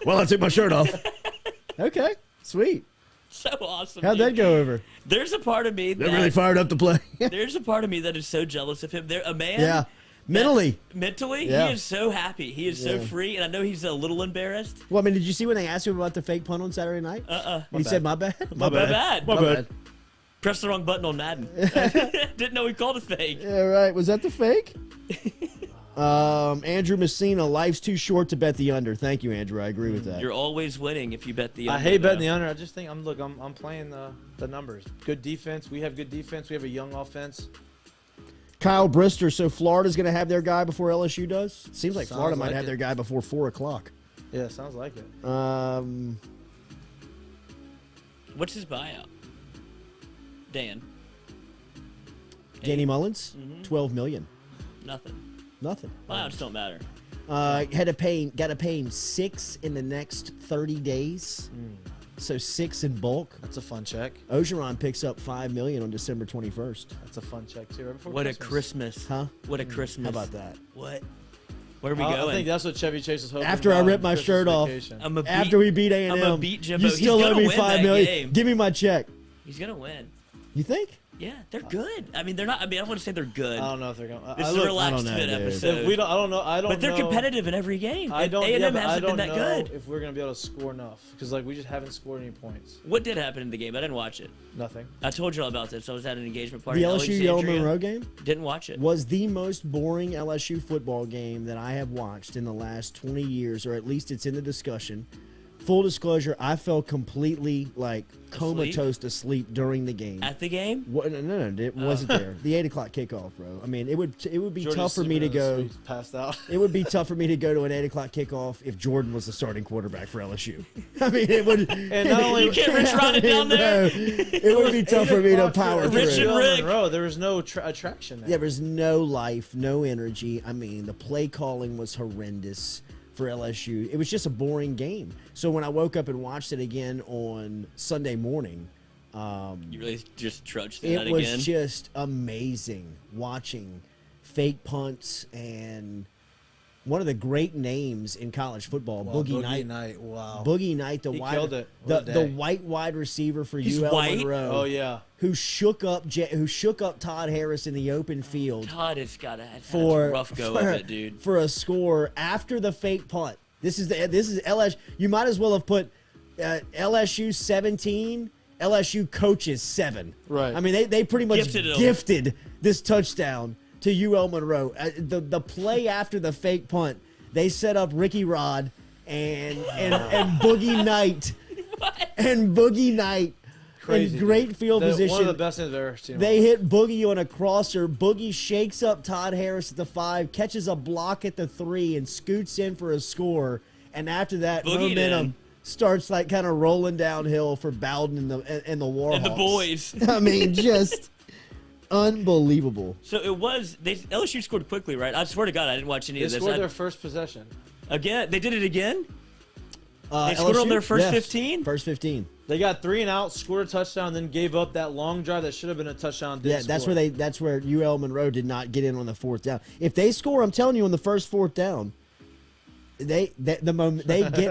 S1: Well, I took my shirt off. Okay. Sweet.
S2: So awesome.
S1: How'd
S2: dude.
S1: that go over?
S2: There's a part of me
S1: They're
S2: that
S1: really fired up to play.
S2: there's a part of me that is so jealous of him. There, a man.
S1: Yeah. Mentally.
S2: Mentally,
S1: Yeah.
S2: he is so happy. He is so
S1: Yeah.
S2: free, and I know he's a little embarrassed.
S1: Well, I mean, did you see when they asked him about the fake punt on Saturday night? He said, "My bad."
S2: My bad.
S1: My bad.
S2: Pressed the wrong button on Madden. Didn't know he called it fake.
S1: Yeah, right. Was that the fake? Andrew Messina, life's too short to bet the under. Thank you, Andrew. I agree with that.
S2: You're always winning if you bet the.
S3: I
S2: under,
S3: hate betting
S2: though.
S3: the under. I just think I'm playing the numbers. Good defense. We have good defense. We have a young offense.
S1: Kyle Brister. So Florida's going to have their guy before LSU does. Seems like
S3: Sounds
S1: Florida might
S3: like
S1: have
S3: it.
S1: their guy before 4:00.
S3: Yeah, sounds like it.
S2: What's his buyout? Dan.
S1: Danny Mullins,
S2: Mm-hmm.
S1: 12 million.
S2: Nothing.
S1: Nothing.
S2: Buyouts don't matter.
S1: Got to pay him 6 in the next 30 days. So 6 in bulk.
S3: That's a fun check.
S1: Orgeron picks up $5 million on December 21st.
S3: That's a fun check too. Right before
S2: What a
S3: Christmas.
S2: Christmas.
S1: Huh?
S2: What a Christmas.
S1: How about that?
S2: What? Where are we
S3: I
S2: going?
S3: think that's what Chevy Chase is hoping.
S1: After I
S3: about
S1: rip
S3: on
S1: my
S3: Christmas
S1: shirt off.
S3: vacation.
S2: I'm a beat,
S1: After we beat A&M,
S2: I'm a beat Jimbo.
S1: you still
S2: He's
S1: owe
S2: gonna
S1: me
S2: win
S1: $5
S2: that
S1: million.
S2: game.
S1: Give me my check.
S2: He's gonna win.
S1: You think?
S2: Yeah, they're good. I mean, they're not. I mean, I don't want to say they're good.
S3: I don't know if they're going.
S2: This is a relaxed
S1: know,
S2: fit
S1: dude.
S2: episode.
S3: If we don't, I don't know. I don't.
S2: but they're
S3: know.
S2: competitive in every game.
S3: I don't.
S2: A&M
S3: Yeah, but I
S2: hasn't
S3: don't
S2: been that
S3: know
S2: good.
S3: if we're gonna be able to score enough because like we just haven't scored any points.
S2: What did happen in the game? I didn't watch it.
S3: Nothing.
S2: I told you all about this. I was at an engagement party.
S1: The
S2: in
S1: LSU Yale
S2: Alexandria.
S1: Monroe game
S2: Didn't watch it.
S1: was the most boring LSU football game that I have watched in the last 20 years, or at least it's in the discussion. full disclosure, I fell completely comatose asleep during the game.
S2: At the game?
S1: What, no, it wasn't there. The 8 o'clock kickoff, bro. I mean, it would be
S3: Jordy's
S1: tough for me to go.
S3: Passed out.
S1: It would be tough for me to go to an 8 o'clock kickoff if Jordan was the starting quarterback for LSU. I mean, it would.
S3: And not only
S2: You can't Rich Rod it down there.
S1: It would be tough for me to power through.
S2: Rich and Rick.
S3: There was no attraction there.
S1: Yeah, there's no life, no energy. I mean, the play calling was horrendous for LSU. It was just a boring game. So when I woke up and watched it again on Sunday morning,
S2: You really just trudged through that again?
S1: it was just amazing watching fake punts and one of the great names in college football, Boogie Knight.
S3: Wow.
S1: Boogie Knight,
S3: He killed it. What a
S1: the
S3: day.
S1: white wide receiver for
S2: He's
S1: UL
S2: white?
S1: Monroe.
S3: Oh yeah.
S1: Who shook up Todd Harris in the open field
S2: Todd has got a
S1: for
S2: rough go of it, dude.
S1: for a score after the fake punt. This is LSU. You might as well have put LSU 17, LSU coaches 7.
S3: Right.
S1: I mean, they pretty much
S2: Gifted
S1: gifted this touchdown to UL Monroe. The play after the fake punt, they set up Ricky Rod and Boogie Knight and Boogie Knight.
S3: Crazy,
S1: in great field position.
S3: One of the best I've ever seen.
S1: They hit Boogie on a crosser. Boogie shakes up Todd Harris at the 5, catches a block at the 3, and scoots in for a score. And after that,
S2: Boogied
S1: momentum
S2: in.
S1: starts kind of rolling downhill for Bowden and the Warhawks.
S2: And the boys.
S1: I mean, just unbelievable.
S2: So LSU scored quickly, right? I swear to God, I didn't watch any
S3: They
S2: of this.
S3: scored their first possession.
S2: Again? They did it again?
S1: They
S2: scored on their first 15?
S1: First 15.
S3: They got 3 and out, scored a touchdown, then gave up that long drive that should have been a touchdown.
S1: That's where UL Monroe did not get in on the 4th down. If they score, I'm telling you, on the first 4th down, they get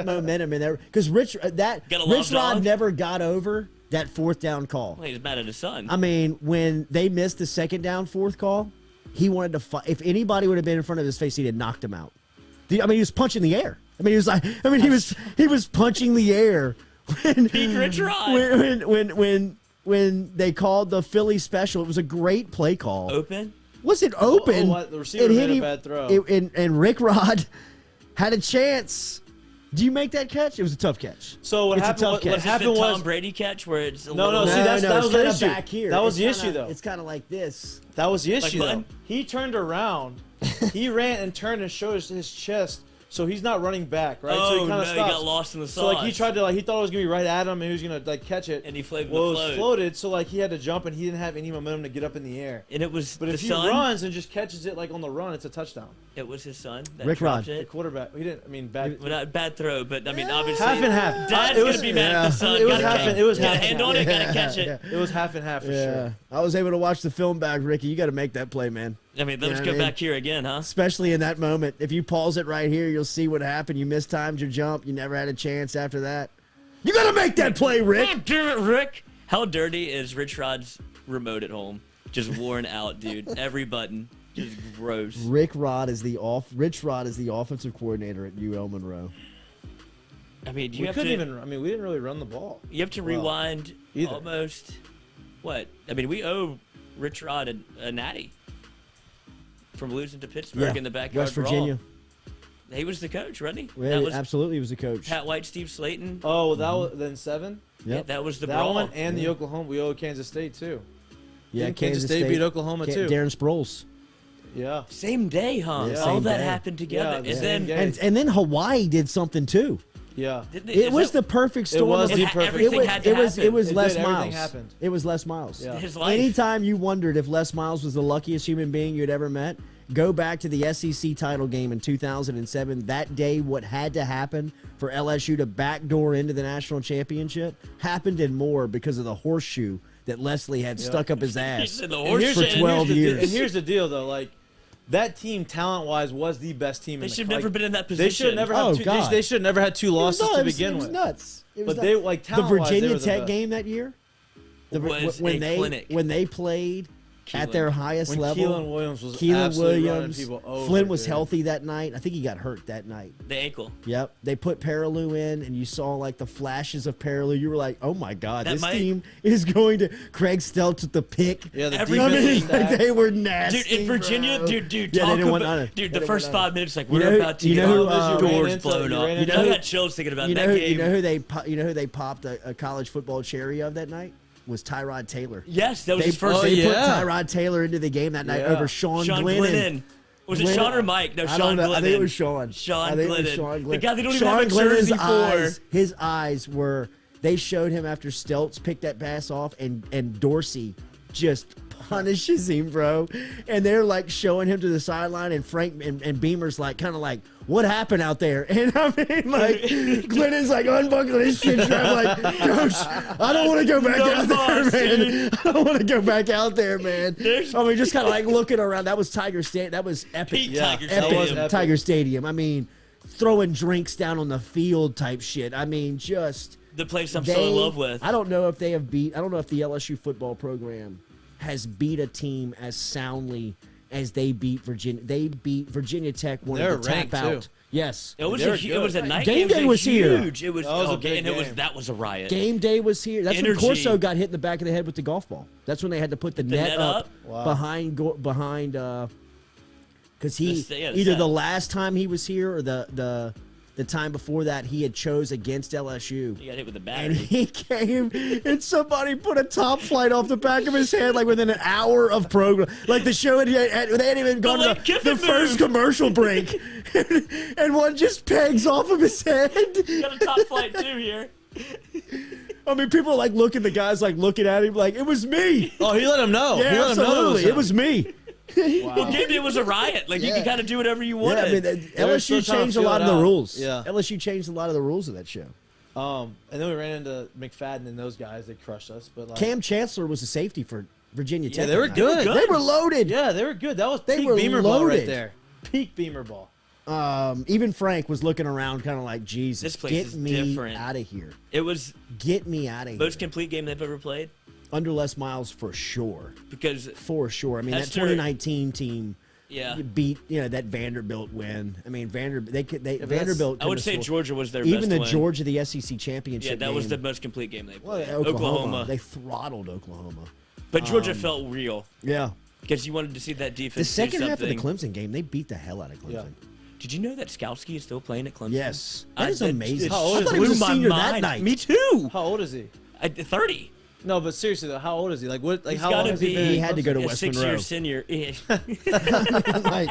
S1: momentum in there because Rich Rod never got over that 4th down call.
S2: Well, he was mad at his son.
S1: I mean, when they missed the 2nd down 4th call, he wanted to fight. If anybody would have been in front of his face, he'd have knocked him out. I mean, he was punching the air. I mean, he was punching the air.
S2: Peak Rich Rod.
S1: When they called the Philly special, it was a great play call.
S2: Open?
S1: Was it open?
S3: The receiver made a bad throw.
S1: And Rick Rod had a chance. Do you make that catch? It was a tough catch.
S3: So what happened? What
S2: Was
S3: happened
S2: it the
S3: was
S2: Tom Brady catch where it's
S3: No,
S2: little,
S3: see, that was the issue.
S1: Back here.
S3: That was
S1: It's
S3: the
S1: kinda-
S3: issue, though.
S1: It's kind of like this.
S3: That was the issue, though.
S2: button?
S3: He turned around, he ran and turned and showed his chest, so he's not running back, right?
S2: Oh,
S3: so he kind
S2: no,
S3: of
S2: he
S3: stops.
S2: got lost in the
S3: So
S2: sauce.
S3: he tried to he thought it was gonna be right at him, and he was gonna catch it.
S2: And he floated
S3: Well,
S2: the
S3: it was
S2: float.
S3: floated, so he had to jump, and he didn't have any momentum to get up in the air.
S2: And it was
S3: But
S2: the
S3: if he
S2: son.
S3: runs and just catches it on the run, it's a touchdown.
S2: It was his son that
S1: Rick
S2: dropped
S1: Rod.
S3: The
S2: it.
S3: quarterback, he didn't. I mean, bad.
S2: Well, not bad throw, but I mean, obviously.
S3: Half and half.
S2: Dad's
S3: It
S2: gonna
S3: was-
S2: be mad at the son.
S3: It was
S2: Gotta
S3: half
S2: catch
S3: and- it was
S2: Get
S3: half
S2: a hand
S3: and
S2: on it.
S1: half.
S2: Gotta catch it.
S3: It was half and half for sure.
S1: I was able to watch the film back, Ricky. You got to make that play, man.
S2: I mean, let's
S1: Yeah,
S2: go
S1: I mean-
S2: back here again, huh?
S1: Especially in that moment. If you pause it right here, you'll see what happened. You mistimed your jump. You never had a chance after that. You got to make that play, Rick.
S2: God damn it, Rick! How dirty is Rich Rod's remote at home? Just worn out, dude. Every button, just gross.
S1: Rich Rod is the offensive coordinator at UL Monroe.
S2: I mean,
S3: We couldn't even. I mean, we didn't really run the ball.
S2: You have to rewind
S3: either.
S2: almost. What? I mean, we owe Rich Rod a natty from losing to Pittsburgh in the backyard
S1: West Virginia.
S2: brawl. He was the coach, wasn't he?
S1: Yeah,
S2: That was
S1: absolutely, he was the coach.
S2: Pat White, Steve Slayton.
S3: Oh, that was then 7.
S2: Yeah,
S1: Yep.
S2: that was the
S3: That
S2: brawl.
S3: one and the Oklahoma. We owe Kansas State too.
S1: Yeah,
S3: Didn't Kansas State beat Oklahoma too?
S1: Darren Sproles.
S3: Yeah.
S2: Same day, huh?
S1: Yeah,
S2: All
S1: same
S2: that
S1: day.
S2: happened together,
S3: Yeah,
S2: and
S3: same
S2: then
S3: game.
S1: And then Hawaii did something too.
S3: Yeah.
S2: didn't
S1: It
S2: is
S1: was
S2: that-
S1: the perfect storm.
S3: was
S1: of-
S3: the
S2: ha-
S3: perfect-
S2: everything had to
S1: it was
S2: happen.
S1: Les
S3: Everything
S1: Miles.
S3: happened.
S1: It was Les Miles.
S3: Yeah.
S2: His life.
S1: Anytime you wondered if Les Miles was the luckiest human being you'd ever met, go back to the SEC title game in 2007. That day, what had to happen for LSU to backdoor into the national championship happened and more because of the horseshoe that Leslie had stuck up his ass
S2: said the
S3: And
S2: horse
S3: here's
S2: shit.
S3: the-
S1: 12
S3: and here's the-
S1: years.
S3: And here's the deal, though. That team, talent-wise, was the best team.
S2: They
S3: in the
S2: should have
S3: like,
S2: never been in that
S3: They
S2: position.
S3: should never
S1: Oh,
S3: have.
S1: God.
S3: They should never had 2 losses to begin
S1: it was
S3: with.
S1: nuts. It was
S3: But
S1: nuts.
S3: talent-wise,
S1: the Virginia
S3: they were the
S1: Tech
S3: best.
S1: game that year,
S2: Was a clinic.
S1: when they played at their highest
S3: when
S1: level.
S3: Keelan Williams was
S1: Keelan
S3: absolutely running
S1: Williams,
S3: people over,
S1: Flynn was
S3: dude.
S1: healthy that night. I think he got hurt that night.
S2: The ankle.
S1: Yep. They put Perilou in, and you saw like the flashes of Perilou. You were like, oh my God, this team is going to. Craig Stelz with the pick.
S3: Yeah, the
S2: Everything.
S1: Like, they were nasty.
S2: Dude, in Virginia,
S1: bro.
S2: dude,
S1: Yeah,
S2: talk
S1: they didn't want
S2: about,
S1: none.
S2: dude,
S1: They
S2: the
S1: didn't
S2: first
S1: want none.
S2: 5 minutes, like,
S1: You
S2: we're
S1: know
S2: about to
S1: you
S2: get
S1: know who,
S2: our doors
S3: into-
S2: blown
S3: you
S2: off.
S3: ran
S2: You
S3: into-
S2: know, I got chills thinking about
S1: You
S2: that
S1: know,
S2: game.
S1: you know who they popped a college football cherry of that night was Tyrod Taylor.
S2: Yes, that was
S1: They,
S2: his first.
S1: they put
S3: yeah.
S1: Tyrod Taylor into the game that night
S3: Yeah.
S1: over Sean
S2: Sean
S1: Glennon.
S2: Was it Sean or Mike? No,
S1: I
S2: Sean
S1: don't know.
S2: Glennon.
S1: I think it was Sean.
S2: Sean
S1: I think it was
S2: Glennon.
S1: Sean
S2: The
S1: Glennon.
S2: guy they don't even
S1: Sean
S2: have a
S1: Glennon's
S2: jersey
S1: eyes,
S2: for.
S1: his eyes were. They showed him after Stelz picked that pass off, and Dorsey just punishes him, bro. And they're like showing him to the sideline, and Frank and Beamer's like kind of like, what happened out there? And I mean, like, Glennon's like unbuckling his chin strap, like, Coach, I don't want to go back out there, man. I don't want to go back out there, man. I mean, just kind of like looking around. That was Tiger Stadium. That was epic.
S2: Pete
S3: Yeah,
S2: Tiger
S3: that
S2: Stadium.
S3: was epic.
S1: Tiger Stadium. I mean, throwing drinks down on the field type shit. I mean, just
S2: The place I'm so in love with.
S1: I don't know if they have beat. I don't know if the LSU football program has beat a team as soundly as they beat Virginia. They beat Virginia Tech. Wanted
S3: They're
S1: to tap
S3: ranked,
S1: out.
S3: too.
S1: Yes.
S2: It was
S3: They were
S2: it
S3: good.
S2: was a night
S1: Game
S2: game.
S1: day was here.
S2: Huge. It was,
S3: That was a big
S2: and it was
S3: game.
S2: that was a riot.
S1: Game day was here. That's
S2: Energy.
S1: when Corso got hit in the back of the head with the golf ball. That's when they had to put the net
S2: net
S1: up
S2: up?
S3: Wow.
S1: behind because he
S2: The
S1: either
S2: set.
S1: the last time he was here or the time before that he had chose against LSU.
S2: He got hit with a
S1: And
S2: battery.
S1: he came, and somebody put a top flight off the back of his head, like within an hour of program. Like the show, they hadn't even gone
S2: Lane
S1: to
S2: Kiffin
S1: the first
S2: move.
S1: commercial break, and one just pegs off of his head.
S2: Got a top flight too here.
S1: I mean, people are like looking, the guys like looking at him, like it was me.
S3: Oh, he let him know.
S1: Yeah,
S3: he let him know
S1: absolutely, it
S3: him.
S1: was me.
S2: Well, game day was a riot. Like you
S1: Yeah.
S2: can kind of do whatever you
S1: Yeah,
S2: wanted.
S1: I mean,
S3: They were still
S1: LSU
S3: trying to
S1: changed a
S3: feel
S1: lot
S3: it
S1: of the
S3: out.
S1: rules.
S3: Yeah.
S1: LSU changed a lot of the rules of that show.
S3: And then we ran into McFadden and those guys. They crushed us. But like,
S1: Cam Chancellor was a safety for Virginia Tech.
S3: yeah, they were
S1: that night.
S3: good.
S1: They were loaded.
S3: Yeah, they were good. That was
S1: They
S3: peak
S1: were
S3: Beamer ball right
S1: loaded.
S3: there. Peak Beamer ball.
S1: Even Frank was looking around, kind of like, Jesus,
S2: This place
S1: get
S2: is
S1: me
S2: different.
S1: out of here.
S2: It was
S1: Get me out of here.
S2: most complete game they've ever played
S1: Under Les Miles for sure.
S2: because
S1: For sure. I mean,
S2: Hester-
S1: that 2019 team
S2: yeah,
S1: beat, that Vanderbilt win. I mean, Vanderbilt.
S3: that's-
S1: Vanderbilt.
S2: I would
S1: couldn't
S2: say
S1: score.
S2: Georgia was their
S1: Even
S2: best
S1: the
S2: win.
S1: Georgia, the SEC championship.
S2: Yeah, that was the
S1: game.
S2: most complete game they
S1: Well,
S2: played.
S1: Oklahoma. They throttled Oklahoma.
S2: But Georgia felt real
S1: Yeah.
S2: because you wanted to see that
S1: The
S2: defense.
S1: second
S2: do
S1: half of the
S2: something.
S1: Clemson game, they beat the hell out of Clemson.
S3: Yeah.
S2: Did you know that Skowski is still playing at Clemson?
S1: Yes. That is amazing.
S3: How old
S1: I
S3: is
S1: thought
S3: he?
S1: he was a
S2: Blew my
S1: senior that
S2: mind.
S1: night.
S2: Me too.
S3: How old is he?
S2: 30.
S3: No, but seriously though, how old is he? Like what? Like
S2: He's
S3: how long
S2: gotta
S3: has he
S2: be-
S3: been?
S1: He had to go to
S2: A
S1: West
S2: 6-year
S1: Monroe.
S2: senior.
S1: Like,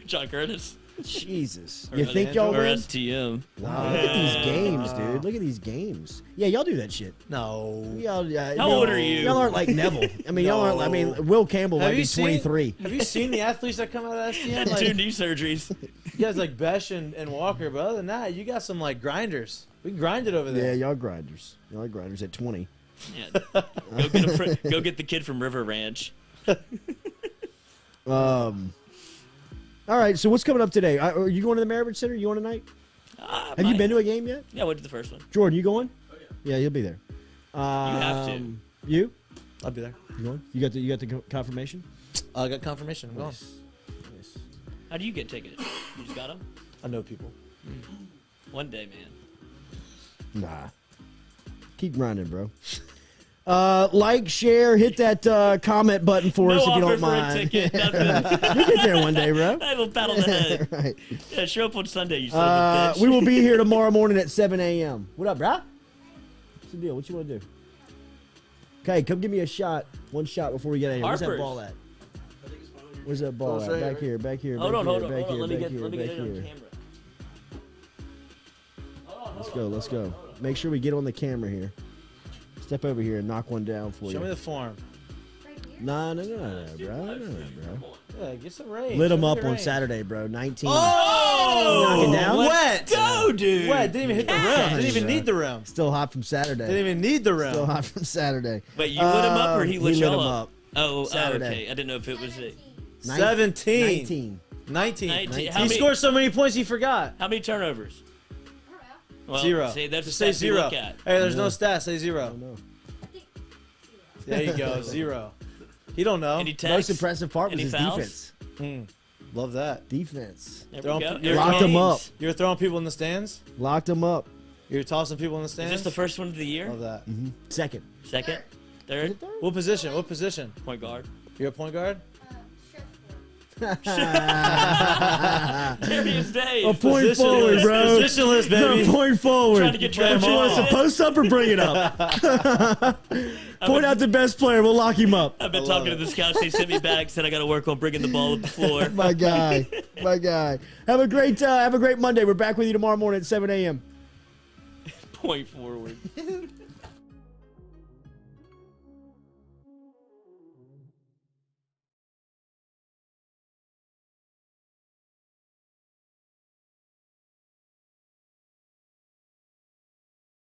S2: John Curtis.
S1: Jesus.
S2: Or
S1: You think y'all
S2: or
S1: win?
S2: STM.
S1: Wow, look at these games, dude. Look at these games. Yeah, y'all do that shit.
S3: No.
S1: Y'all,
S2: How old are you?
S1: Y'all aren't like Neville. I mean, y'all aren't. I mean, Will Campbell might be 23.
S3: Have you seen the athletes that come out of STM? Like,
S2: Two knee surgeries.
S3: you guys like Besh and Walker, but other than that, you got some like grinders. We can grind it over
S1: Yeah,
S3: there.
S1: y'all grinders. Y'all grinders at 20.
S2: Yeah. Go get the kid from River Ranch.
S1: All right, so what's coming up today? Are you going to the Maribor Center? You going tonight? Have you been to a game yet?
S2: Yeah, I went to the first one.
S1: Jordan, you going? Oh, yeah. Yeah, you'll be there.
S2: You have to.
S1: You?
S3: I'll be there.
S1: You going? You got the confirmation?
S3: I got confirmation. I'm going.
S1: Nice.
S2: How do you get tickets? You just got them?
S3: I know people.
S2: One day, man.
S1: Nah. Keep grinding, bro. Like, share, hit that comment button for
S2: No
S1: us if you
S2: offer
S1: don't
S2: for a
S1: mind.
S2: ticket. Nothing.
S1: You'll get there one day, bro.
S2: I will pat on the head.
S1: Right.
S2: Yeah, show up on Sunday, you son of a bitch.
S1: We will be here tomorrow morning at 7 a.m. What up, bro? What's the deal? What you want to do? Okay, come give me a shot. One shot before we get out of here. Where's that
S2: Harper's.
S1: ball at? Where's that ball
S3: Don't
S1: at?
S3: say it,
S1: Back
S3: right?
S1: here, back here,
S2: Hold
S1: back
S2: on,
S1: here,
S2: hold on,
S1: back
S2: hold on.
S1: here,
S2: Let
S1: back
S2: me get
S1: here,
S2: it on
S1: back here.
S2: camera.
S1: Let's go. Make sure we get on the camera here. Step over here and knock one down for
S3: Show me
S1: you.
S3: the form.
S1: No, bro.
S3: Yeah, get some range.
S1: Lit them
S3: Show me
S1: up
S3: your
S1: on
S3: range.
S1: Saturday, bro. 19.
S3: Oh!
S1: Knock it down?
S3: Wet.
S2: Go, dude.
S3: Wet. Didn't even hit the rim. Didn't even
S1: bro.
S3: need the rim.
S1: Still hot from Saturday.
S3: Didn't even need the
S1: Still
S3: rim.
S1: hot from Saturday.
S2: But you lit him up or he lit y'all
S1: him
S2: up?
S1: up.
S2: Oh,
S1: Saturday.
S2: okay. I didn't know if it was a...
S3: 17.
S1: 19.
S3: 19.
S2: How
S3: He
S2: many-
S3: scored so many points he forgot.
S2: How many turnovers? Well,
S3: Zero.
S2: See, that's
S3: Just
S2: a
S3: say
S2: stat to
S3: zero.
S2: look at.
S3: Hey, there's no stats. Say zero.
S1: No.
S3: There you go. Zero. He don't know.
S2: Any
S1: Most impressive part was
S2: Any
S1: his
S2: fouls?
S1: defense.
S3: Love that.
S1: Defense.
S2: There
S3: Throw
S2: we go.
S3: him-
S2: There's
S1: Locked him
S2: games.
S1: up.
S3: You're throwing people in the stands.
S1: Locked him up.
S3: You're tossing people in the
S2: Is
S3: stands.
S2: this the first one of the year?
S3: Love that.
S1: Second.
S2: Second? Third?
S3: What position? What position?
S2: Point guard.
S3: You're a point guard.
S2: Darius Days.
S1: A point forward, bro.
S3: Positionless, baby.
S1: A point forward.
S2: Trying to get
S1: Don't you want us to post up or bring it up? Point out the best player. We'll lock him up.
S2: I've been
S3: I love
S2: talking to
S3: it.
S2: the scouts. They sent me back. Said I got to work on bringing the ball up the floor.
S1: My guy. My guy. Have a great Monday. We're back with you tomorrow morning at 7 a.m.
S2: Point forward.